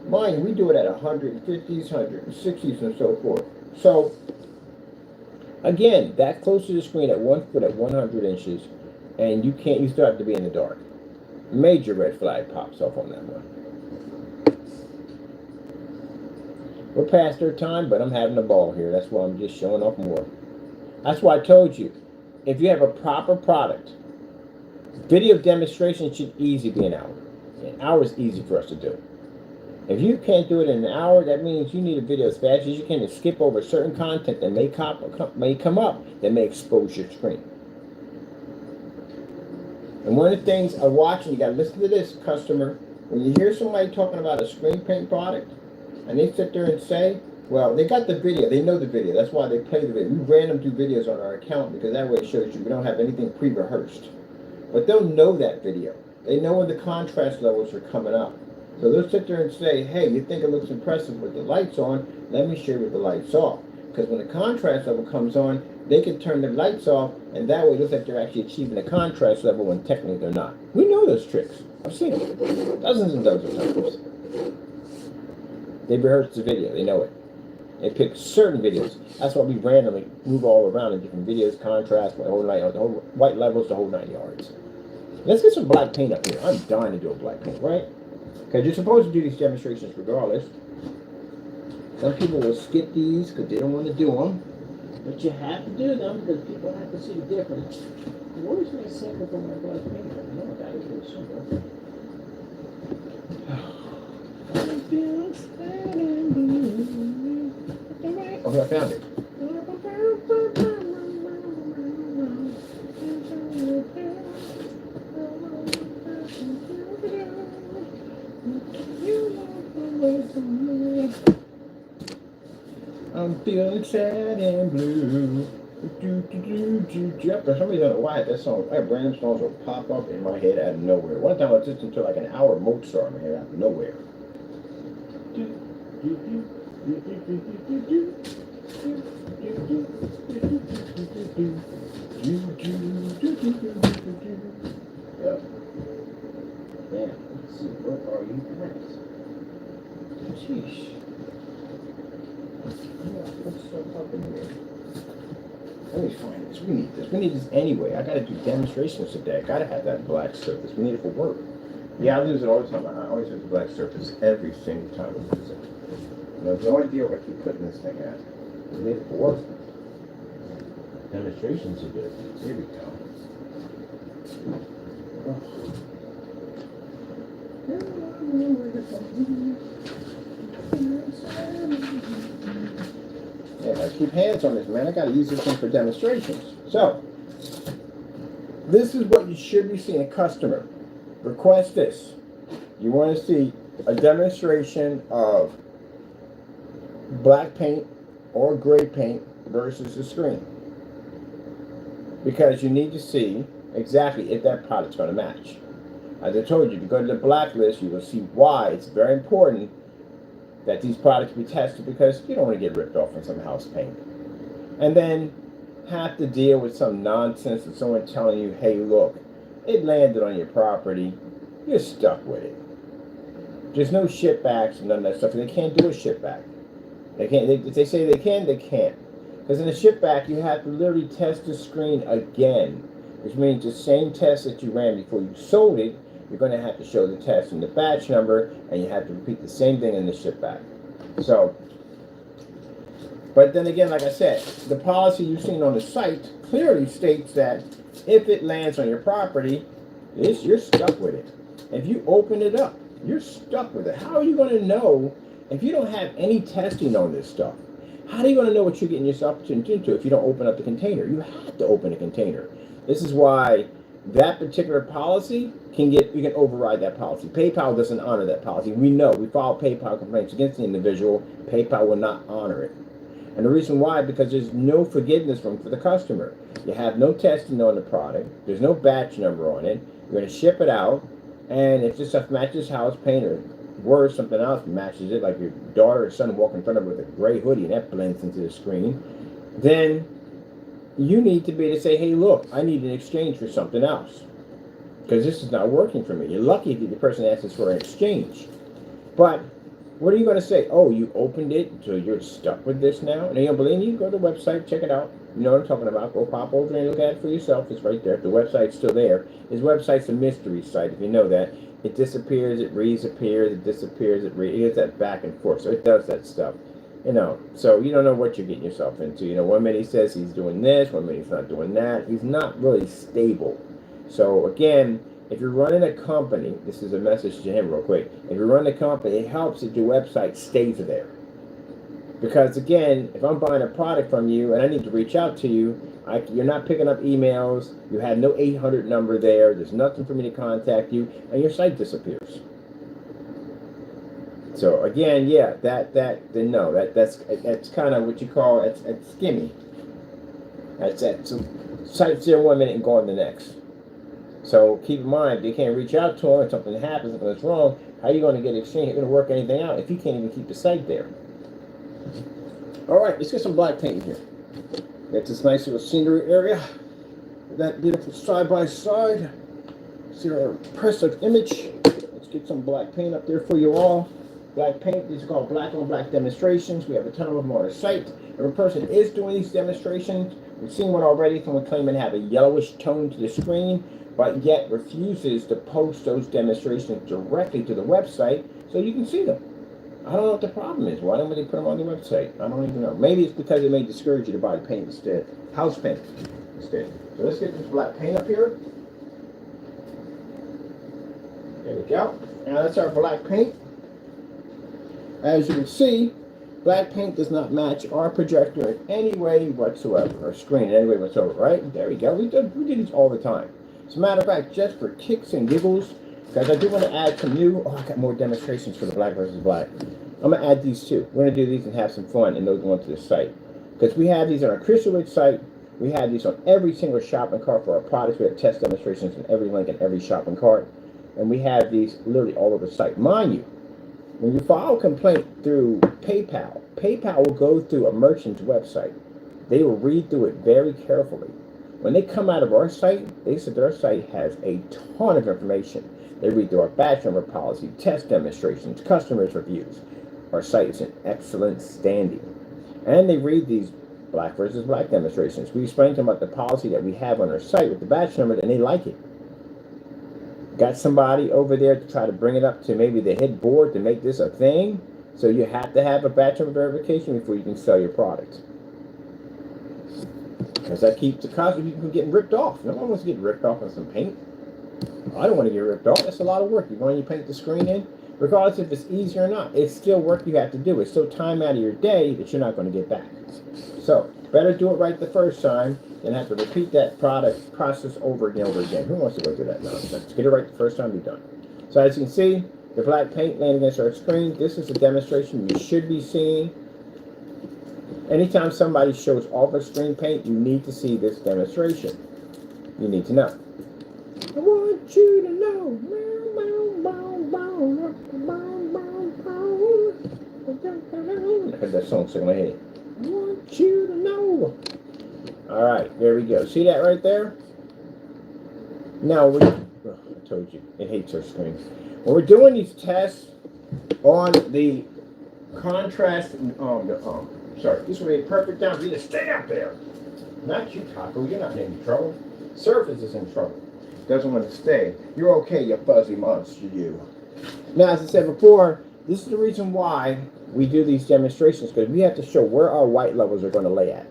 Mind you, we do it at 150s, 160s, and so forth. So, again, that close to the screen at 1 foot at 100 inches, and you still have to be in the dark. Major red flag pops off on that one. We're past our time, but I'm having a ball here. That's why I'm just showing off more. That's why I told you, if you have a proper product, video demonstration should easily be an hour. An hour is easy for us to do. If you can't do it in an hour, that means you need a video as fast as you can to skip over certain content that may come up that may expose your screen. And one of the things I'm watching, you got to listen to this, customer. When you hear somebody talking about a screen paint product, and they sit there and say, well, they got the video. They know the video. That's why they play the video. We ran them through videos on our account because that way it shows you we don't have anything pre-rehearsed. But they'll know that video. They know when the contrast levels are coming up. So they'll sit there and say, hey, you think it looks impressive with the lights on? Let me show you with the lights off. Because when the contrast level comes on, they can turn the lights off, and that way it looks like they're actually achieving the contrast level when technically they're not. We know those tricks. I've seen them dozens and dozens of times. They rehearse the video. They know it. They pick certain videos. That's why we randomly move all around in different videos, contrast, the whole white levels, the whole 9 yards. Let's get some black paint up here. I'm dying to do a black paint, right? Because you're supposed to do these demonstrations regardless. Some people will skip these because they don't want to do them. But you have to do them because people have to see the difference. Where's my sample for my black paint? No, that is really simple. Okay, I found it. I'm feeling sad and blue. For some reason, I don't know why that song, random songs will pop up in my head out of nowhere. One time I listened to like an hour of Mozart in my head out of nowhere. Yeah. Yeah. Let's see. What are you guys? Sheesh. What's so up in here? Let me find this. We need this. We need this anyway. I gotta do demonstrations today. I gotta have that black surface. We need it for work. Yeah, I lose it all the time. I always use the black surface every single time I use it. You know, no idea what I keep putting this thing at. We need it for work. Demonstrations are good. Here we go. Yeah, I keep hands on this, man. I gotta use this thing for demonstrations. So, this is what you should be seeing. Customer, request this. You want to see a demonstration of black paint or gray paint versus the screen. because you need to see exactly if that product's going to match. As I told you, if you go to the blacklist, you will see why it's very important that these products be tested, because you don't want to get ripped off on some house paint. And then have to deal with some nonsense of someone telling you, hey, look, it landed on your property, you're stuck with it. There's no ship backs and none of that stuff. They can't do a ship back. They can't. If they say they can, they can't. Because in a ship back, you have to literally test the screen again, which means the same test that you ran before you sold it, you're going to have to show the test and the batch number, and you have to repeat the same thing in the ship back. So, but then again, like I said, the policy you've seen on the site clearly states that if it lands on your property, you're stuck with it. If you open it up, you're stuck with it. How are you going to know if you don't have any testing on this stuff? How are you going to know what you're getting yourself into if you don't open up the container? You have to open a container. This is why that particular policy you can override that policy. PayPal doesn't honor that policy. We know. We filed PayPal complaints against the individual. PayPal will not honor it. And the reason why, because there's no forgiveness room for the customer. You have no testing on the product. There's no batch number on it. You're going to ship it out. And if this stuff matches house paint, or worse, something else matches it, like your daughter or son walking in front of it with a gray hoodie and that blends into the screen, then you need to be able to say, hey, look, I need an exchange for something else, because this is not working for me. You're lucky if the person asks for an exchange. But what are you going to say? Oh, you opened it, so you're stuck with this now? And you don't believe me? Go to the website, check it out. You know what I'm talking about. Go pop over and look at it for yourself. It's right there. The website's still there. His website's a mystery site, if you know that. It disappears, it reappears, it disappears, it gets that back and forth. So it does that stuff. You know, so you don't know what you're getting yourself into. You know, 1 minute he says he's doing this, 1 minute he's not doing that. He's not really stable. So again, if you're running a company, this is a message to him real quick. If you're running a company, it helps that your website stays there. Because again, if I'm buying a product from you and I need to reach out to you, you're not picking up emails, you have no 800 number there, there's nothing for me to contact you, and your site disappears. So again, yeah, that's kind of what you call, it's skimmy. That's that. So site's there 1 minute and gone the next. So keep in mind, they can't reach out to them, if something happens, something that's wrong, how are you going to get exchange? You're going to work anything out if you can't even keep the site there. All right, let's get some black paint here. Got this nice little scenery area. That beautiful side-by-side. See our impressive image. Let's get some black paint up there for you all. Black paint, these are called black-on-black demonstrations. We have a ton of them on our site. If a person is doing these demonstrations, we've seen one already, someone claiming to have a yellowish tone to the screen, but yet refuses to post those demonstrations directly to the website so you can see them. I don't know what the problem is. Why don't they put them on the website? I don't even know. Maybe it's because it may discourage you to buy paint instead. House paint instead. So let's get this black paint up here. There we go. Now that's our black paint. As you can see, black paint does not match our projector in any way whatsoever, or screen in any way whatsoever, right? There we go. We do these all the time. As a matter of fact, just for kicks and giggles, because I do want to add some new, I got more demonstrations for the black versus black. I'm going to add these too. We're going to do these and have some fun, and those go onto the site. Because we have these on our Crystal site. We have these on every single shopping cart for our products. We have test demonstrations in every link in every shopping cart. And we have these literally all over the site. Mind you, when you file a complaint through PayPal, PayPal will go through a merchant's website. They will read through it very carefully. When they come out of our site, they said their site has a ton of information. They read through our batch number policy, test demonstrations, customers' reviews. Our site is in excellent standing. And they read these black versus black demonstrations. We explain to them about the policy that we have on our site with the batch number, and they like it. Got somebody over there to try to bring it up to maybe the head board to make this a thing. So you have to have a batch number verification before you can sell your product. Because that keeps the cost of people from getting ripped off. No one wants to get ripped off on some paint. I don't want to get ripped off. That's a lot of work. You're going to paint the screen in. Regardless if it's easy or not, it's still work you have to do. It's still time out of your day that you're not going to get back. So, better do it right the first time than have to repeat that process over and over again. Who wants to go through that nonsense? Get it right the first time, be done. So, as you can see, the black paint laying against our screen. This is a demonstration you should be seeing. Anytime somebody shows off a screen paint, you need to see this demonstration. You need to know. I want you to know. I heard that song stuck in my head. I want you to know. All right, there we go. See that right there? Now, I told you, it hates our screen. When we're doing these tests on the contrast, sorry, this will be perfect down for you to stay up there. Not you, Taco, you're not in trouble. Surface is in trouble. Doesn't want to stay. You're okay, you fuzzy monster, you. Now, as I said before, this is the reason why we do these demonstrations, because we have to show where our white levels are going to lay at.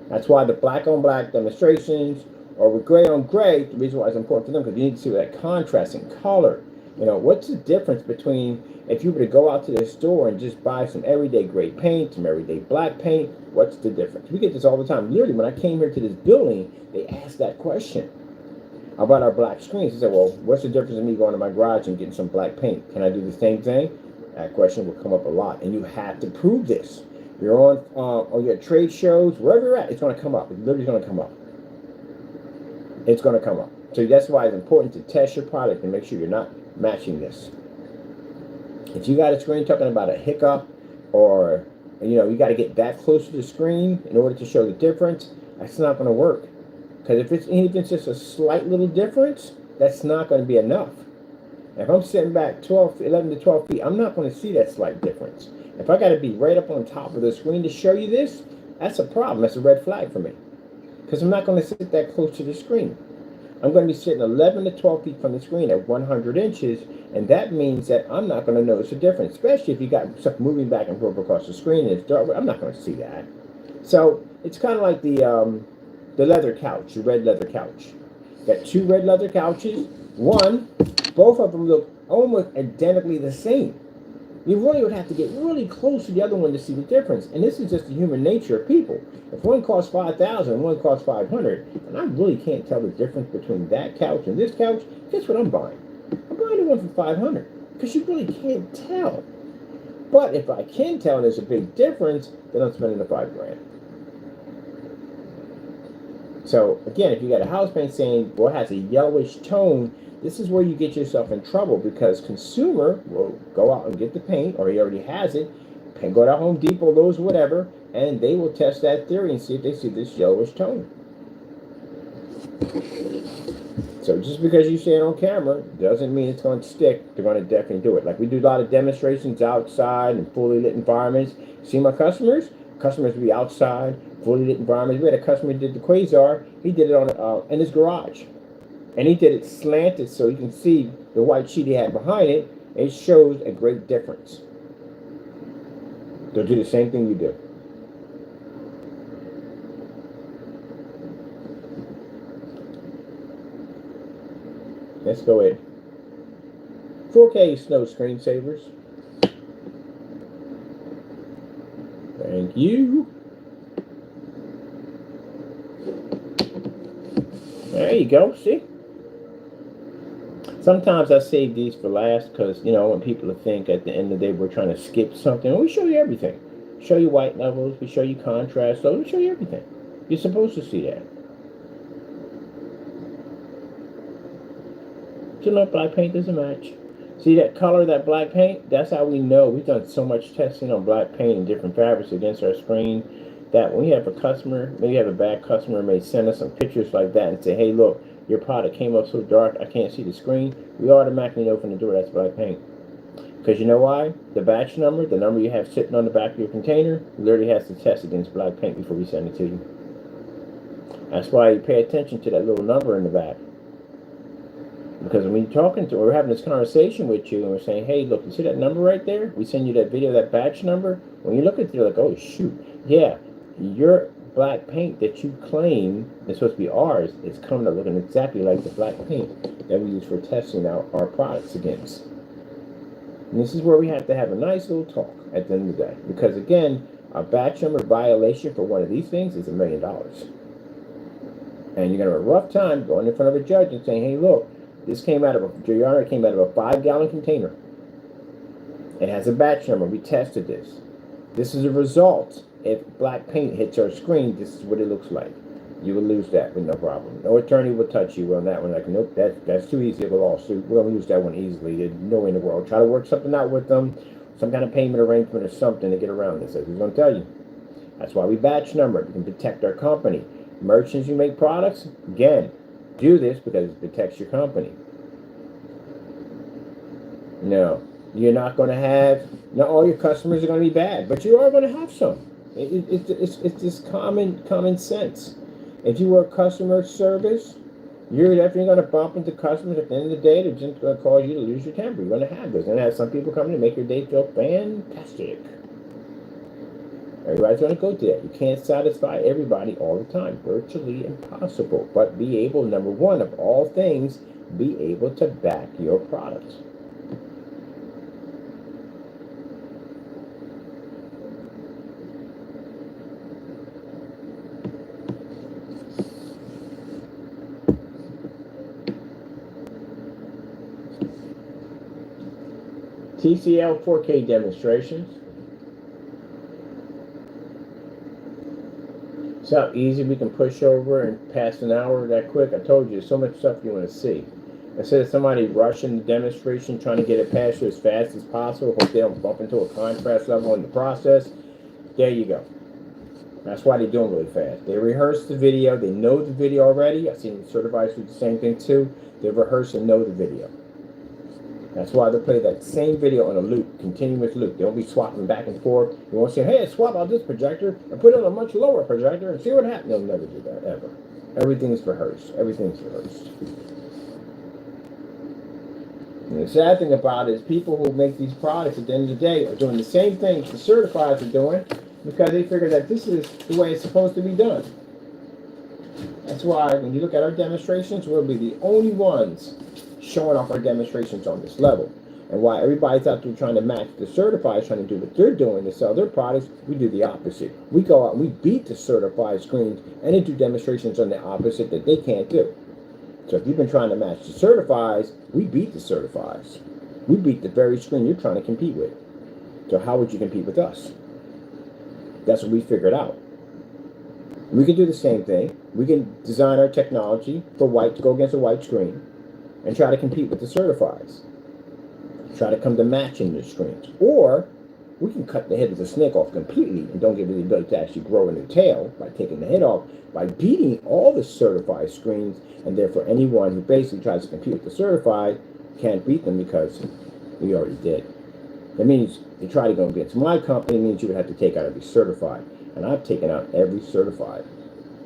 That's why the black on black demonstrations, or with gray on gray, the reason why it's important for them, because you need to see that contrast in color. You know, what's the difference between if you were to go out to the store and just buy some everyday gray paint, some everyday black paint, what's the difference? We get this all the time. Literally, when I came here to this building, they asked that question about our black screens. They said, well, what's the difference in me going to my garage and getting some black paint? Can I do the same thing? That question will come up a lot, and you have to prove this. You're on your trade shows, wherever you're at, it's going to come up. It's literally going to come up. It's going to come up. So that's why it's important to test your product and make sure you're not matching this. If you got a screen talking about a hiccup, or you got to get that close to the screen in order to show the difference, that's not going to work. Because if it's even just a slight little difference, that's not going to be enough. If I'm sitting back 11 to 12 feet, I'm not going to see that slight difference. If I got to be right up on top of the screen to show you this, that's a problem. That's a red flag for me. Because I'm not going to sit that close to the screen. I'm going to be sitting 11 to 12 feet from the screen at 100 inches, and that means that I'm not going to notice a difference, especially if you got stuff moving back and forth across the screen and it's dark. I'm not going to see that. So it's kind of like the leather couch, the red leather couch. Got two red leather couches. One, both of them look almost identically the same. You really would have to get really close to the other one to see the difference. And this is just the human nature of people. If one costs $5,000 and one costs $500, and I really can't tell the difference between that couch and this couch, guess what I'm buying? I'm buying the one for $500 because you really can't tell. But if I can tell and there's a big difference, then I'm spending the $5,000. So again, if you got a house paint saying, well, it has a yellowish tone, this is where you get yourself in trouble, because consumer will go out and get the paint, or he already has it, and go to Home Depot, Lowe's, whatever, and they will test that theory and see if they see this yellowish tone. So just because you say it on camera doesn't mean it's going to stick. They're going to definitely do it. Like we do a lot of demonstrations outside in fully lit environments. See my customers? Customers will be outside, fully lit environments. We had a customer who did the QUASAR. He did it on in his garage. And he did it slanted so you can see the white sheet he had behind it. It shows a great difference. They'll do the same thing you do. Let's go ahead. 4K snow screensavers. Thank you. There you go. See? Sometimes I save these for last because, I want people to think at the end of the day we're trying to skip something. We show you everything. Show you white levels. We show you contrast. So we show you everything. You're supposed to see that. So black paint doesn't match. See that color, that black paint? That's how we know. We've done so much testing on black paint and different fabrics against our screen that when you have a customer, maybe you have a bad customer, may send us some pictures like that and say, hey, look, your product came up so dark, I can't see the screen. We automatically know from the door that's black paint. Because you know why? The batch number, the number you have sitting on the back of your container, literally has to test against black paint before we send it to you. That's why you pay attention to that little number in the back. Because when we're talking to, we're having this conversation with you and we're saying, hey, look, you see that number right there? We send you that video, that batch number. When you look at it, you're like, oh, shoot. Yeah, your black paint that you claim is supposed to be ours is coming up looking exactly like the black paint that we use for testing out our products against. And this is where we have to have a nice little talk at the end of the day. Because, again, a batch number violation for one of these things is $1 million. And you're going to have a rough time going in front of a judge and saying, hey, look, this came out of a 5-gallon container. It has a batch number. We tested this. This is a result if black paint hits our screen, this is what it looks like. You will lose that with no problem. No attorney will touch you on that one. Like, nope, that's too easy of a lawsuit. We're going to lose that one easily. There's no way in the world. Try to work something out with them, some kind of payment arrangement or something to get around this. As we're going to tell you. That's why we batch number. We can protect our company. Merchants who make products, again, do this because it protects your company. No, you're not going to have, not all your customers are going to be bad, but you are going to have some. It's just common sense. If you work customer service, you're definitely going to bump into customers at the end of the day. They're just going to cause you to lose your temper. You're going to have this. You're going to have some people coming to make your day feel fantastic. Everybody's going to go through that. You can't satisfy everybody all the time. Virtually impossible. But be able, number one of all things, be able to back your products. TCL 4K demonstrations. See how easy we can push over and pass an hour that quick? I told you, there's so much stuff you want to see. Instead of somebody rushing the demonstration, trying to get it past you as fast as possible, hope they don't bump into a contrast level in the process, there you go. That's why they're doing really fast. They rehearse the video. They know the video already. I've seen certifiers do the same thing too. They rehearse and know the video. That's why they play that same video on a loop, continuous loop. They won't be swapping back and forth. You won't say, hey, swap out this projector and put it on a much lower projector and see what happens. They'll never do that, ever. Everything's rehearsed. Everything's rehearsed. And the sad thing about it is people who make these products at the end of the day are doing the same thing the certifiers are doing because they figure that this is the way it's supposed to be done. That's why when you look at our demonstrations, we'll be the only ones showing off our demonstrations on this level. And while everybody's out there trying to match the certified, trying to do what they're doing to sell their products, we do the opposite. We go out and we beat the certified screens and then do demonstrations on the opposite that they can't do. So if you've been trying to match the certifieds, we beat the certifieds. We beat the very screen you're trying to compete with. So how would you compete with us? That's what we figured out. We can do the same thing. We can design our technology for white to go against a white screen and try to compete with the certifieds. Try to come to matching the screens. Or we can cut the head of the snake off completely and don't give it the ability to actually grow a new tail by taking the head off, by beating all the certified screens, and therefore anyone who basically tries to compete with the certified can't beat them because we already did. That means you try to go against my company, means you would have to take out every certified. And I've taken out every certified.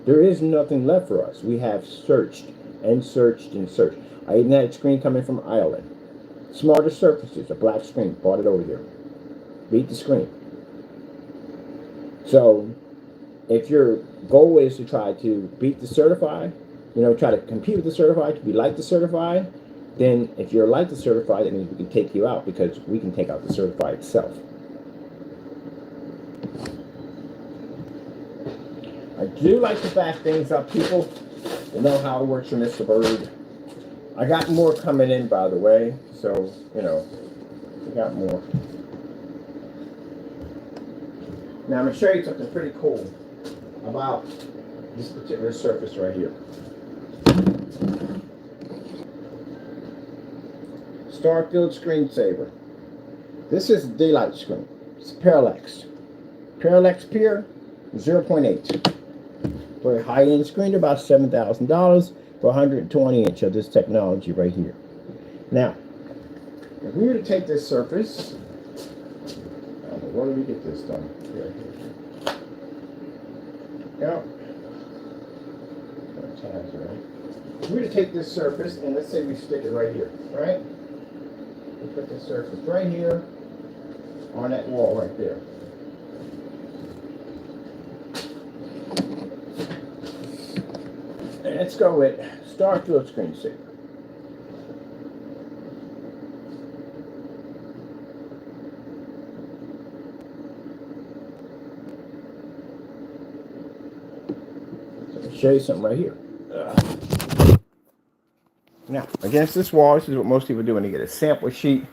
There is nothing left for us. We have searched and searched and searched. I even had a screen coming from Ireland. Smarter Surfaces, a black screen, bought it over here. Beat the screen. So, if your goal is to try to beat the certified, try to compete with the certified, to be like the certified, then if you're like the certified, that means we can take you out because we can take out the certified itself. I do like to back things up, people. You know how it works for Mr. Bird. I got more coming in, by the way, so, I got more. Now, I'm going to show you something pretty cool about this particular surface right here. Starfield screensaver. This is a daylight screen. It's Parallax. Parallax Peer 0.8. For a high-end screen, about $7,000 for 120 inch of this technology right here. Now, if we were to take this surface, where do we get this done? Here. Yep. If we were to take this surface and let's say we stick it right here, right? We put this surface right here on that wall right there. And let's go with Starfield screensaver. Show you something right here. Now, against this wall, this is what most people do when they get a sample sheet.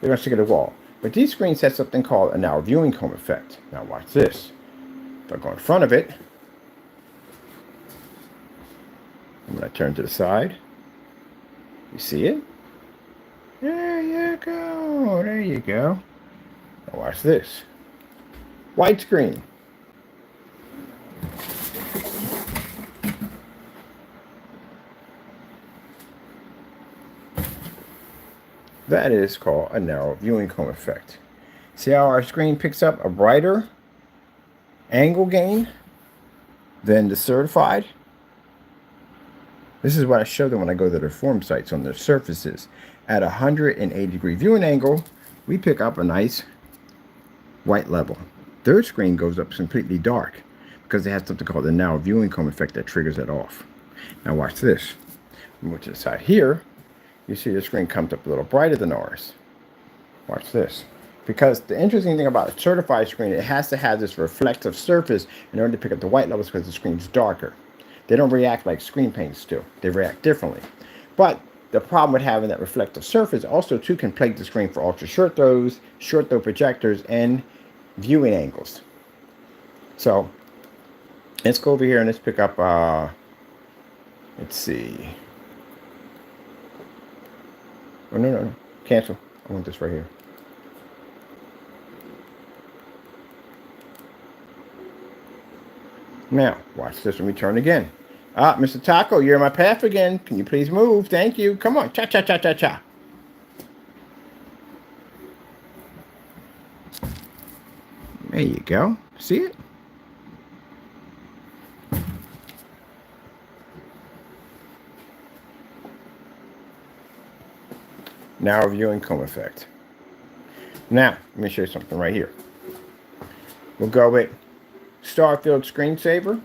They're going to stick it at the wall. But these screens have something called a now viewing cone effect. Now watch this. If I go in front of it, I'm going to turn to the side. You see it? There you go. There you go. Now watch this. Widescreen. That is called a narrow viewing cone effect. See how our screen picks up a brighter angle gain than the certified? This is what I show them when I go to their form sites on their surfaces. At a 180-degree viewing angle, we pick up a nice white level. Their screen goes up completely dark because it has something called the narrow viewing cone effect that triggers it off. Now watch this. Move to the side here. You see the screen comes up a little brighter than ours. Watch this. Because the interesting thing about a certified screen, it has to have this reflective surface in order to pick up the white levels because the screen's darker. They don't react like screen paints do. They react differently. But the problem with having that reflective surface also too can plague the screen for ultra short throws, short throw projectors, and viewing angles. So let's go over here and let's pick up, let's see. Oh, no. Cancel. I want this right here. Now, watch this when we turn again. Ah, Mr. Taco, you're in my path again. Can you please move? Thank you. Come on. Cha-cha-cha-cha-cha. There you go. See it? Narrow viewing cone effect. Now, let me show you something right here. We'll go with Starfield Screensaver.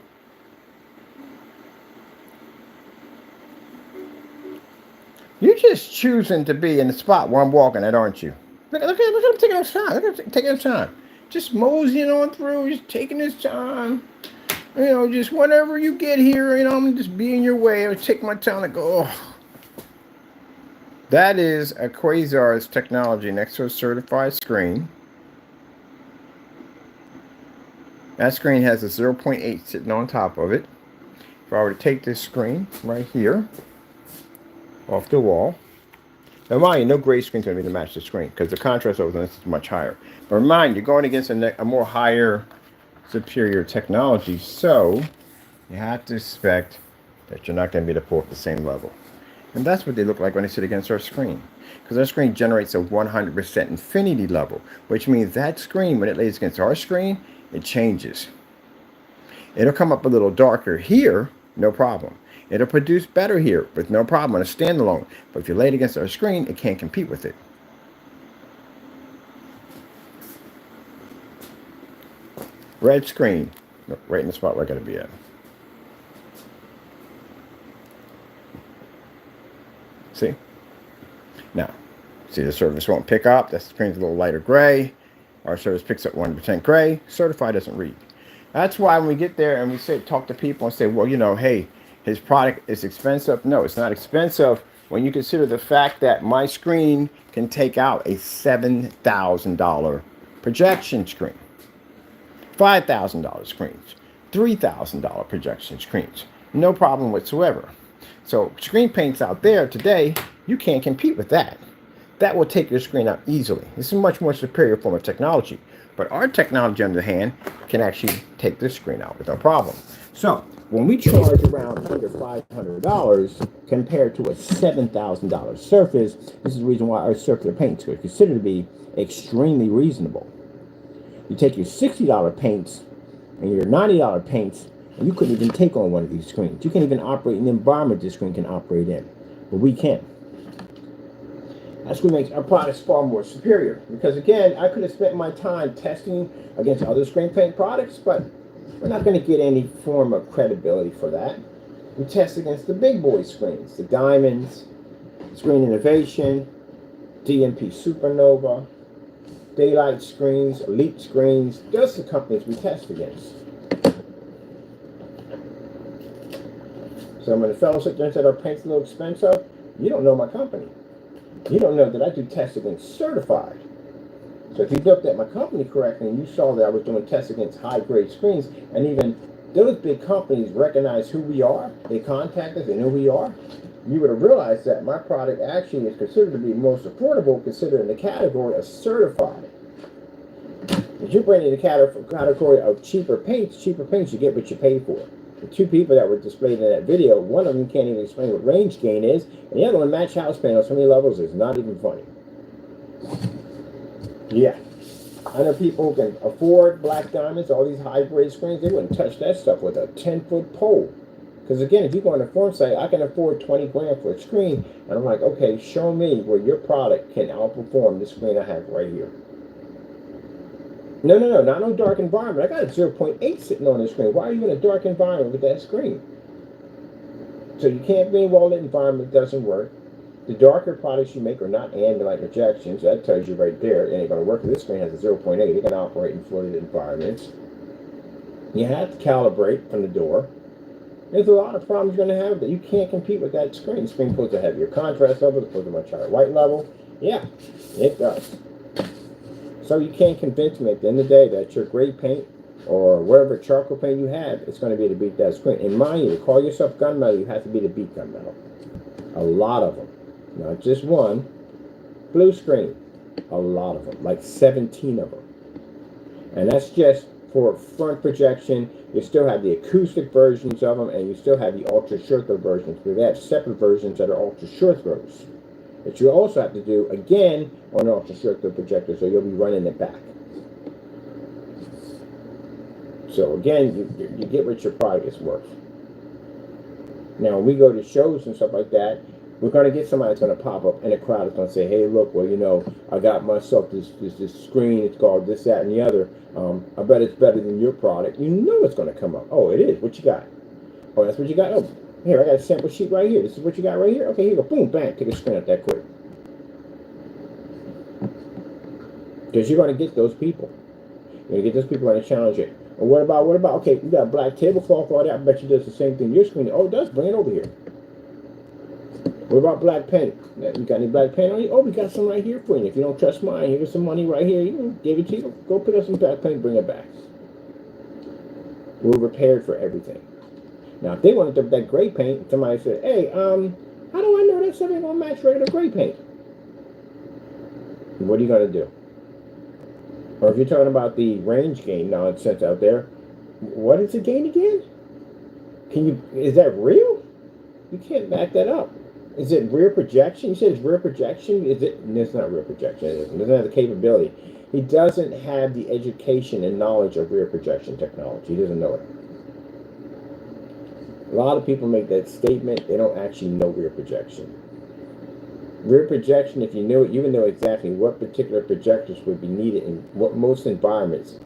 You're just choosing to be in the spot where I'm walking at, aren't you? Look at him taking his time. Look at him taking his time. Just moseying on through, just taking his time. You know, just whenever you get here, you know, I'm just be in your way. I'll take my time and go, oh. That is a QUASAR's technology next to a certified screen. That screen has a 0.8 sitting on top of it. If I were to take this screen right here off the wall, now mind you, no gray screen's going to be to match the screen because the contrast over this is much higher. But remind you're going against a more higher, superior technology, so you have to expect that you're not going to be able to pull at the same level. And that's what they look like when they sit against our screen. Because our screen generates a 100% infinity level, which means that screen, when it lays against our screen, it changes. It'll come up a little darker here, no problem. It'll produce better here with no problem on a standalone. But if you lay it against our screen, it can't compete with it. Red screen, right in the spot where I got to be at. See? Now, see the surface won't pick up. That screen's a little lighter gray. Our service picks up 100% gray. Certified doesn't read. That's why when we get there and we say, talk to people and say, well, you know, hey, his product is expensive. No, it's not expensive when you consider the fact that my screen can take out a $7,000 projection screen, $5,000 screens, $3,000 projection screens. No problem whatsoever. So screen paints out there today, you can't compete with that. That will take your screen out easily. This is a much more superior form of technology. But our technology, on the other hand, can actually take this screen out with no problem. So when we charge around under $500 compared to a $7,000 surface, this is the reason why our circular paints are considered to be extremely reasonable. You take your $60 paints and your $90 paints, and you couldn't even take on one of these screens. You can't even operate in the environment this screen can operate in. But we can. That's what makes our products far more superior. Because again, I could have spent my time testing against other screen paint products, but we're not going to get any form of credibility for that. We test against the big boy screens, the Diamonds, Screen Innovation, DMP Supernova, Daylight Screens, Elite Screens. Those are the companies we test against. So when the fellow sit there and said our paint's a little expensive, you don't know my company. You don't know that I do tests against certified So if you looked at my company correctly and you saw that I was doing tests against high-grade screens, and even those big companies recognize who we are, they contact us, they know who we are, you would have realized that my product actually is considered to be most affordable, considered in the category of certified. If you bring in the category of cheaper paints, you get what you pay for. The two people that were displayed in that video, one of them can't even explain what range gain is, and the other one, match house paint on so many levels, is not even funny. Yeah. I know people who can afford black diamonds, all these high-grade screens, they wouldn't touch that stuff with a 10-foot pole. Because again, if you go on the forum site, I can afford 20 grand for a screen, and I'm like, okay, show me where your product can outperform the screen I have right here. No, not no dark environment. I got a 0.8 sitting on the screen. Why are you in a dark environment with that screen? So you can't be in a well-lit environment, it doesn't work. The darker products you make are not ambient projections. That tells you right there it ain't going to work. This screen has a 0.8. It can operate in flooded environments. You have to calibrate from the door. There's a lot of problems you're going to have that you can't compete with that screen. The screen supposed to have your contrast level, it's supposed to much higher white level. Yeah, it does. So you can't convince me at the end of the day that your gray paint or whatever charcoal paint you have, it's going to be to beat that screen. And mind you, to call yourself gunmetal, you have to be to beat gunmetal. A lot of them. Not just one. Blue screen. A lot of them. Like 17 of them. And that's just for front projection. You still have the acoustic versions of them, and you still have the ultra short throw versions. But they have separate versions that are ultra short throws. That you also have to do again on an ultra short throw projector, so you'll be running it back. So again, you get what your product is worth. Now, when we go to shows and stuff like that, we're going to get somebody that's going to pop up in the crowd that's going to say, hey, look, well, you know, I got myself this screen. It's called this, that, and the other. I bet it's better than your product. You know it's going to come up. Oh, it is. What you got? Oh, that's what you got? Oh, here, I got a sample sheet right here. This is what you got right here? Okay, here you go. Boom, bang. Take a screen up that quick. Because you're going to get those people. You're going to get those people going to challenge it. Or what about, okay, you got a black tablecloth, all that. I bet you does the same thing. Your screen, oh, it does. Bring it over here. What about black paint? You got any black paint on you? Oh, we got some right here for you. If you don't trust mine, here's some money right here. You can give it to you. Go pick up some black paint, bring it back. We're prepared for everything. Now, if they wanted that gray paint, somebody said, hey, how do I know that something going to match regular gray paint? What are you going to do? Or if you're talking about the range gain nonsense out there, what is the gain again? Is that real? You can't back that up. Is it rear projection? You said it's rear projection? No, it's not rear projection. It doesn't have the capability. He doesn't have the education and knowledge of rear projection technology. He doesn't know it. A lot of people make that statement. They don't actually know rear projection. Rear projection, if you knew it, you would know exactly what particular projectors would be needed in what most environments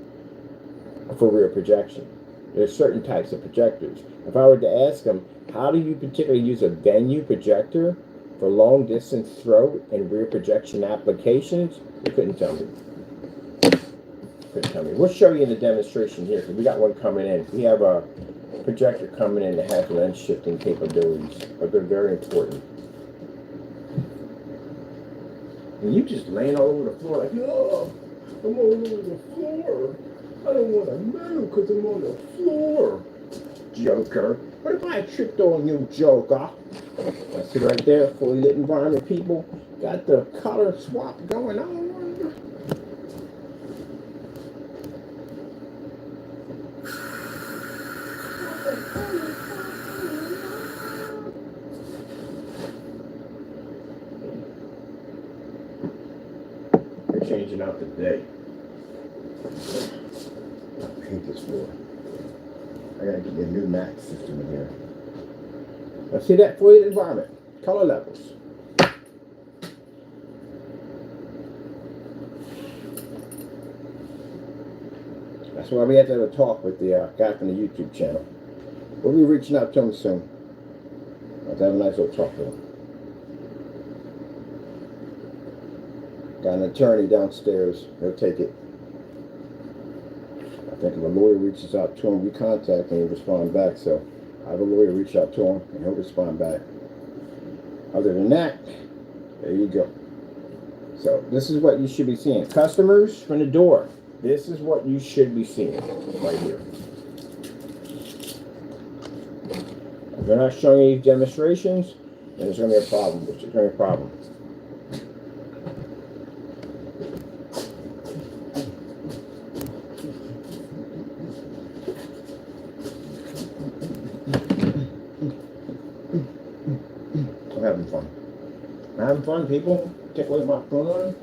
for rear projection. There's certain types of projectors. If I were to ask them, how do you particularly use a venue projector for long distance throw and rear projection applications? They couldn't tell me. We'll show you in the demonstration here, because we got one coming in. We have a projector coming in that has lens shifting capabilities, but they're very important. And you just laying all over the floor like, oh, I'm all over the floor. I don't want to move because I'm on the floor. Joker. What if I tripped on you, Joker? That's it right there. Fully lit environment, people. Got the color swap going on. They're changing out today. I hate this floor. I gotta get a new mat system in here. Now see that fully lit environment, color levels. That's why we have to have a talk with the guy from the YouTube channel. We'll be reaching out to him soon. Let's have a nice little talk with him. Got an attorney downstairs. He'll take it. I think if a lawyer reaches out to him, we contact him and respond back. So I have a lawyer reach out to him and he'll respond back. Other than that, there you go. So this is what you should be seeing. Customers from the door. This is what you should be seeing right here. If they're not showing you these demonstrations, then there's going to be a problem. There's going to be a problem. I'm having fun. I'm having fun, people. Take away my phone.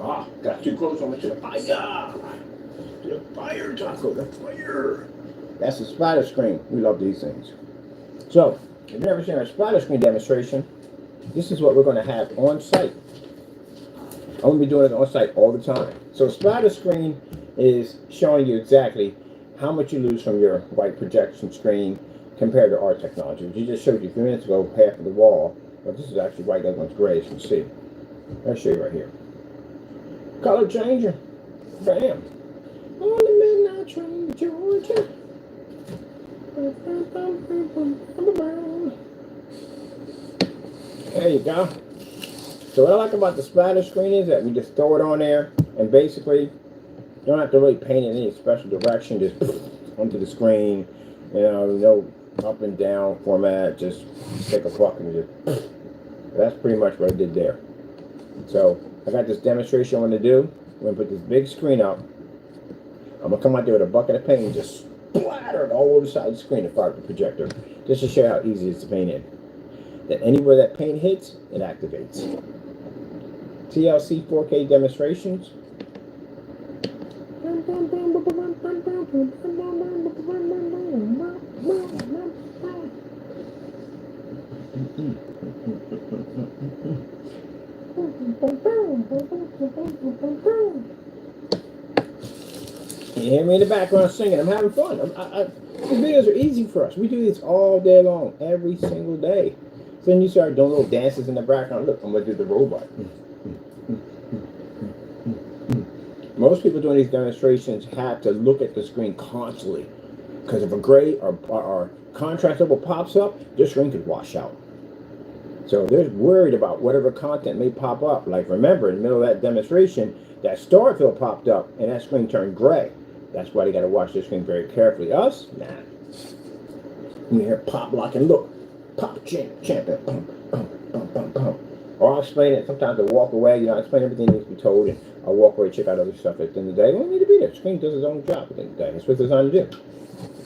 Ah, got too close. I went to the fire. To the fire, Taco. The fire. That's the splatter screen. We love these things. So, if you've never seen our splatter screen demonstration, this is what we're going to have on site. I'm going to be doing it on site all the time. So, splatter screen is showing you exactly how much you lose from your white projection screen compared to our technology. You just showed you a few minutes ago half of the wall, but this is actually white. That one's gray, as you can see. I'll show you right here. Color changer. Bam. On the midnight train to Georgia. There you go. So what I like about the splatter screen is that we just throw it on there, and basically you don't have to really paint it in any special direction. Just onto the screen. You know, no up and down format. Just take a buck and just. That's pretty much what I did there. So I got this demonstration I want to do. I'm going to put this big screen up. I'm going to come out there with a bucket of paint and just splatter it all over the side of the screen and fire up the projector. Just to show you how easy it is to paint in. Then anywhere that paint hits, it activates. TLC 4K demonstrations. You hear me in the background singing. I'm having fun. These videos are easy for us. We do this all day long, every single day. So then you start doing little dances in the background. Look, I'm going to do the robot. Most people doing these demonstrations have to look at the screen constantly. Because if a gray or contrast level pops up, their screen could wash out. So they're worried about whatever content may pop up. Like remember, in the middle of that demonstration, that star field popped up and that screen turned gray. That's why they got to watch their screen very carefully. Us? Nah. You hear pop, lock, and look. Pop, champion. Bum, bum, bum, bum, bum. Or I'll explain it. Sometimes I walk away. You know, I explain everything that needs to be told, and I'll walk away, check out other stuff at the end of the day. I don't need to be there. The screen does its own job at the end of the day. That's what it's designed to do.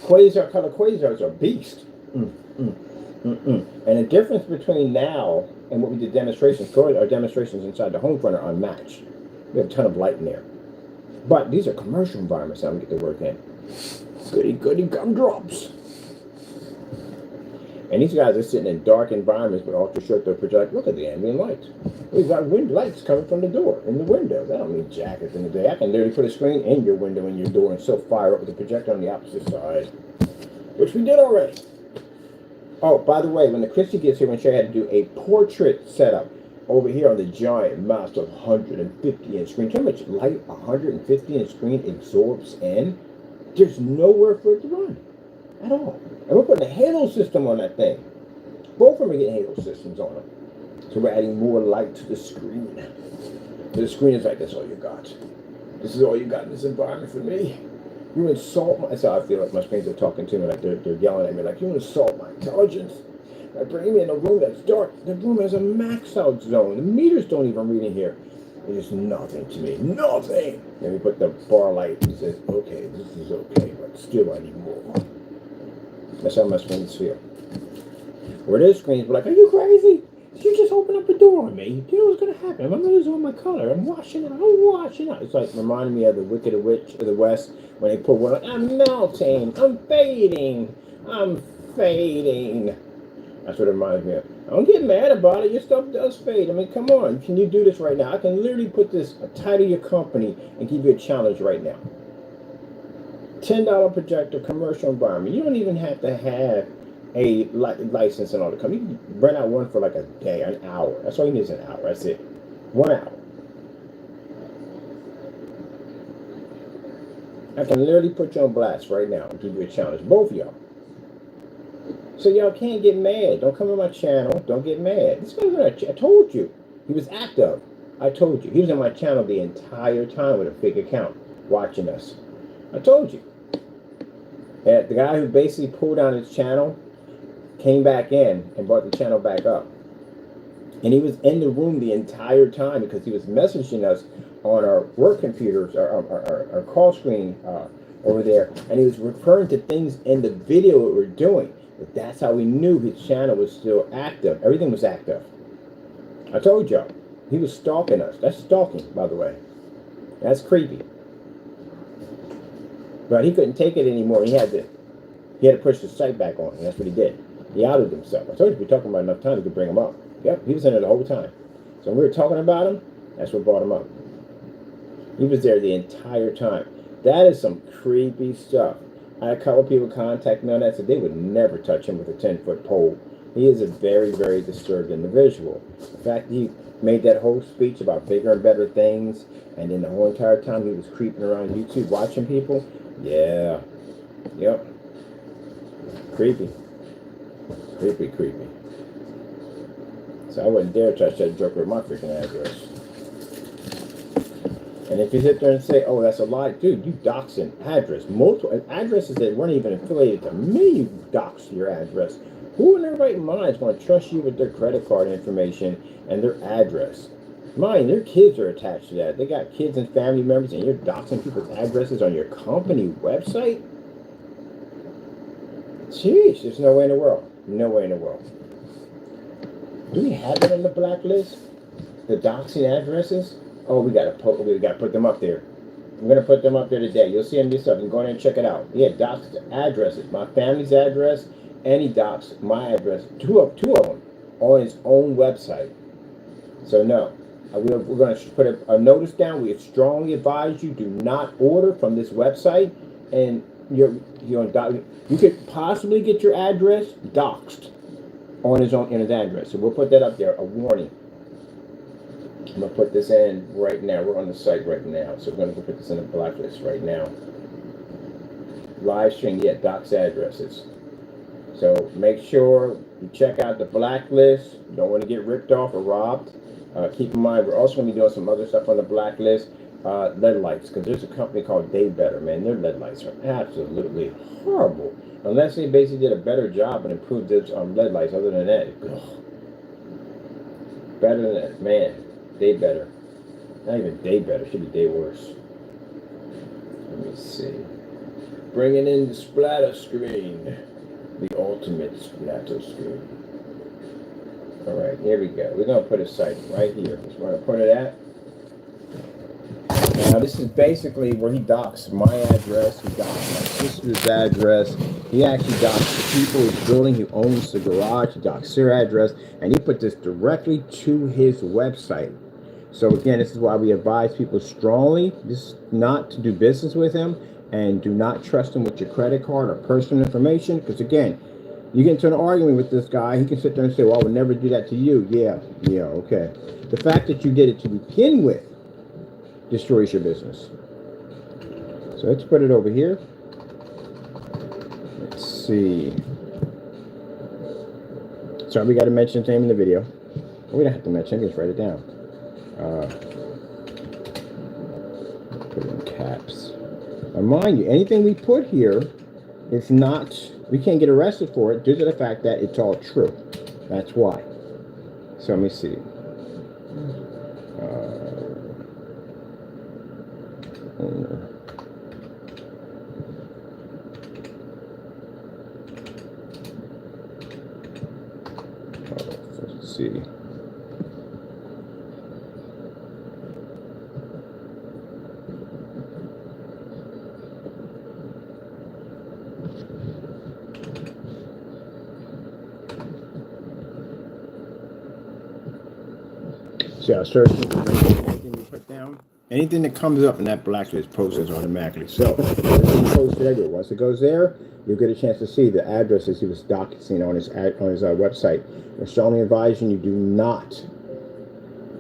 Quasar, color quasars are a beast. And the difference between now and what we did demonstrations, our demonstrations inside the home front are unmatched. We have a ton of light in there. But these are commercial environments that we get to work in. Goody gumdrops. And these guys are sitting in dark environments with ultra short throw projectors. Look at the ambient lights. We've got wind lights coming from the door, in the window. That don't mean jack at the end of the day. I can literally put a screen in your window and your door and still fire up with the projector on the opposite side. Which we did already. Oh, by the way, when the Christie gets here, we're going to show you how to do a portrait setup over here on the giant massive 150-inch screen. How much light a 150-inch screen absorbs in? There's nowhere for it to run at all. And we're putting a halo system on that thing. Both of them are getting halo systems on them. So we're adding more light to the screen. The screen is like, that's all you got. This is all you got in this environment for me. You insult my... That's how I feel like my screens are talking to me, like they're yelling at me, like, you insult my intelligence. By bringing me in a room that's dark. The room has a max out zone. The meters don't even read in here. It is nothing to me. Nothing! Then we put the bar light and says, okay, this is okay, but still I need more. That's how my screens feel. Where their screens were like, are you crazy? You just open up the door on me. You know what's going to happen? I'm going to lose all my color. I'm washing out. It's like reminding me of the Wicked Witch of the West when they put one like, I'm melting. I'm fading. That's what it reminds me of. Don't get mad about it. Your stuff does fade. I mean, come on. Can you do this right now? I can literally put this tied to your company and give you a challenge right now. $10 projector, commercial environment. You don't even have to have a license and all the company. You can rent out one for like a day, an hour. That's all you need is an hour. That's it. 1 hour. I can literally put you on blast right now and give you a challenge, both of y'all. So y'all can't get mad. Don't come on my channel. Don't get mad. This guy's I told you. He was active. I told you. He was on my channel the entire time with a fake account watching us. I told you. And the guy who basically pulled down his channel came back in and brought the channel back up. And he was in the room the entire time because he was messaging us on our work computers, our call screen over there. And he was referring to things in the video that we're doing. But that's how we knew his channel was still active. Everything was active. I told y'all. He was stalking us. That's stalking, by the way. That's creepy. But he couldn't take it anymore. He had to push the site back on. And that's what he did. He outed himself. I told you, if we're talking about enough time, we could bring him up. Yep, he was in there the whole time. So when we were talking about him, that's what brought him up. He was there the entire time. That is some creepy stuff. I had a couple people contact me on that, said they would never touch him with a 10-foot pole. He is a very, very disturbed individual. The fact that he made that whole speech about bigger and better things, and then the whole entire time he was creeping around YouTube watching people, yeah. Yep. Creepy. Creepy, creepy. So I wouldn't dare touch that joker with my freaking address. And if you sit there and say, oh, that's a lie, dude, you doxed an address. Multiple addresses that weren't even affiliated to me, you doxed your address. Who in their right mind is going to trust you with their credit card information and their address? Mind, their kids are attached to that. They got kids and family members, and you're doxing people's addresses on your company website? Jeez, there's no way in the world. No way in the world. Do we have it on the blacklist? The doxing addresses? Oh, we gotta put them up there. I'm gonna put them up there today. You'll see them yourself. You can go in and check it out. Yeah, doxed addresses. My family's address, and he doxed my address. Two of them on his own website. So no, we're gonna put a notice down. We strongly advise you do not order from this website, and you could possibly get your address doxed on his address. So we'll put that up there, a warning. I'm going to put this in right now. We're on the site right now. So we're going to put this in the blacklist right now. Live stream, yeah, dox addresses. So make sure you check out the blacklist. You don't want to get ripped off or robbed. Keep in mind, we're also going to be doing some other stuff on the blacklist. Lead lights, because there's a company called Day Better, man. Their lead lights are absolutely horrible. Unless they basically did a better job and improved their lead lights. Other than that, better than that, man. Day Better. Not even day better. Should be day worse. Let me see. Bringing in the splatter screen. The ultimate splatter screen. Alright, here we go. We're going to put a site right here. Just want to put it at. Now, this is basically where he doxed my address. He doxed my sister's address. He actually doxed the people who's building, who owns the garage. He doxed their address. And he put this directly to his website. So again, this is why we advise people strongly not to do business with him, and do not trust him with your credit card or personal information. Because again, you get into an argument with this guy, he can sit there and say, well, I would never do that to you. Yeah, okay. The fact that you did it to begin with destroys your business. So let's put it over here. Let's see. Sorry, we got to mention his name in the video. We don't have to mention him, just write it down. Put it in caps. Now mind you, anything we put here, it's not, we can't get arrested for it due to the fact that it's all true. That's why. So let me see. Let's see. So I'll search anything you put down. Anything that comes up in that blacklist posted automatically. So everything posted everywhere. Once it goes there, you'll get a chance to see the addresses he was doxing on his website. I strongly advise you do not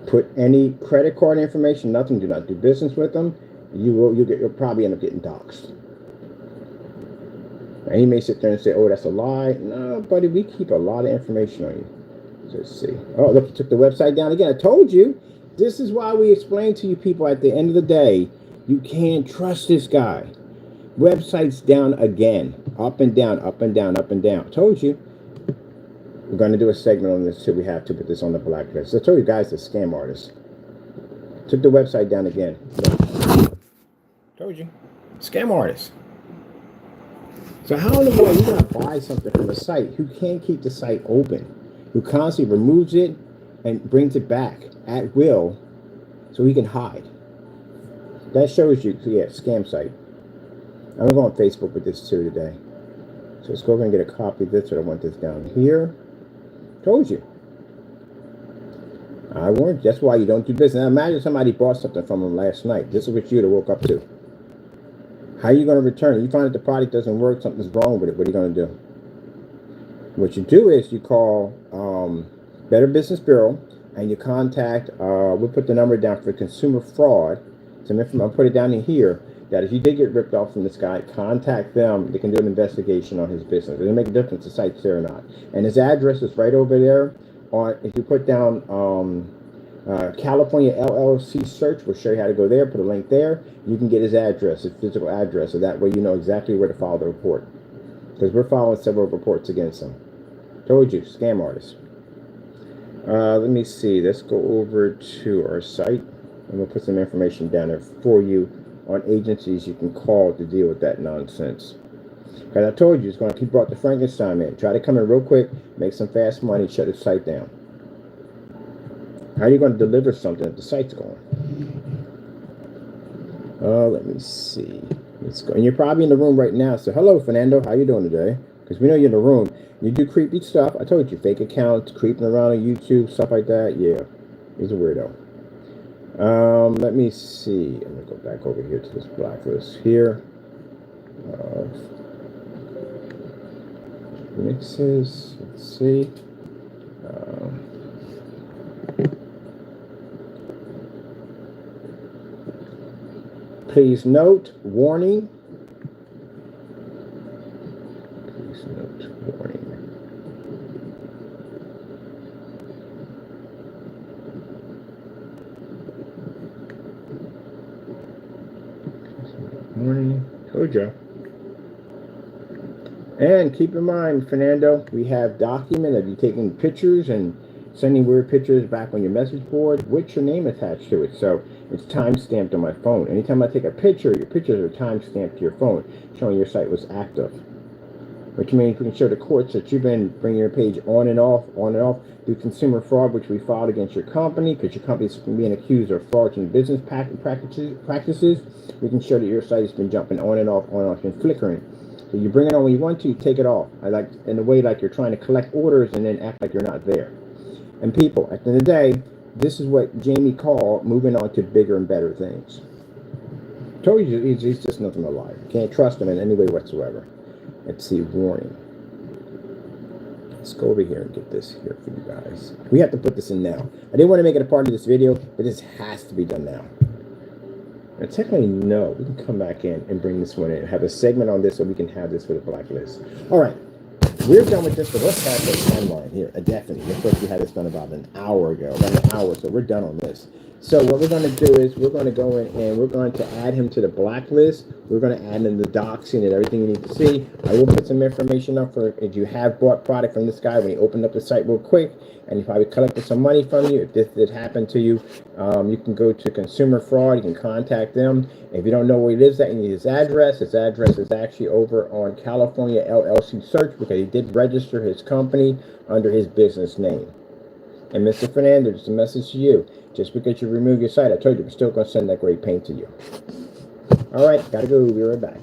put any credit card information, nothing. Do not do business with them. you'll probably end up getting doxxed. And he may sit there and say, oh, that's a lie. No, buddy, we keep a lot of information on you. So let's see. Oh, look, he took the website down again. I told you. This is why we explain to you people at the end of the day, you can't trust this guy. Website's down again. Up and down, up and down, up and down. I told you. We're going to do a segment on this too. We have to put this on the blacklist. I told you guys, the scam artist. Took the website down again. Told you. Scam artist. So how in the world are you going to buy something from a site who can't keep the site open? Who constantly removes it and brings it back at will so he can hide? That shows you, yeah, scam site. I'm going to go on Facebook with this too today. So let's go over and get a copy of this. So I want this down here. Told you. I warned you. That's why you don't do business. Now imagine somebody bought something from him last night. This is what you would have woke up to. How are you going to return it? You find that the product doesn't work, something's wrong with it. What are you going to do? What you do is you call Better Business Bureau and you contact, we'll put the number down for consumer fraud. I'll put it down in here that if you did get ripped off from this guy, contact them. They can do an investigation on his business. It doesn't make a difference if the site's there or not. And his address is right over there. If you put down California LLC search, we'll show you how to go there. Put a link there. You can get his address, his physical address, so that way you know exactly where to file the report. Because we're filing several reports against him. Told you, scam artist. Let me see. Let's go over to our site, and we'll put some information down there for you on agencies you can call to deal with that nonsense. Because I told you, it's going to keep brought the Frankenstein man. Try to come in real quick, make some fast money, shut the site down. How are you going to deliver something if the site's going? Let me see. Let's go. And you're probably in the room right now. So, hello, Fernando. How you doing today? Because we know you're in the room. You do creepy stuff. I told you, fake accounts, creeping around on YouTube, stuff like that. Yeah, he's a weirdo. Let me see. I'm going to go back over here to this blacklist here. Mixes. Let's see. Please note, warning. Please note, warning. Warning. Told you. And keep in mind, Fernando, we have document of you taking pictures and sending weird pictures back on your message board with your name attached to it. So it's time stamped on my phone. Anytime I take a picture, your pictures are time stamped to your phone, showing your site was active. Which means we can show the courts that you've been bringing your page on and off through consumer fraud, which we filed against your company, because your company is being accused of fraudulent business practices. We can show that your site has been jumping on and off, and flickering. So you bring it on when you want to, you take it off. I like in a way like you're trying to collect orders and then act like you're not there. And people, at the end of the day, this is what Jamie called moving on to bigger and better things. Told you, he's just nothing to lie. Can't trust him in any way whatsoever. Let's see, warning. Let's go over here and get this here for you guys. We have to put this in now. I didn't want to make it a part of this video, but this has to be done now. And technically, no. We can come back in and bring this one in. Have a segment on this so we can have this for the blacklist. All right. We're done with this, but let's have the timeline here. Definitely. Of course, we had this done about an hour ago. About an hour, so we're done on this. So what we're going to do is we're going to go in and we're going to add him to the blacklist. We're going to add in the doxing and everything you need to see. I will put some information up for if you have bought product from this guy when he opened up the site real quick and he probably collected some money from you. If this did happen to you, you can go to consumer fraud. You can contact them. If you don't know where he lives at, you need his address. His address is actually over on California LLC search because he did register his company under his business name. And Mr. Fernando, just a message to you. Just because you remove your site, I told you, we're still going to send that great paint to you. All right, got to go. We'll be right back.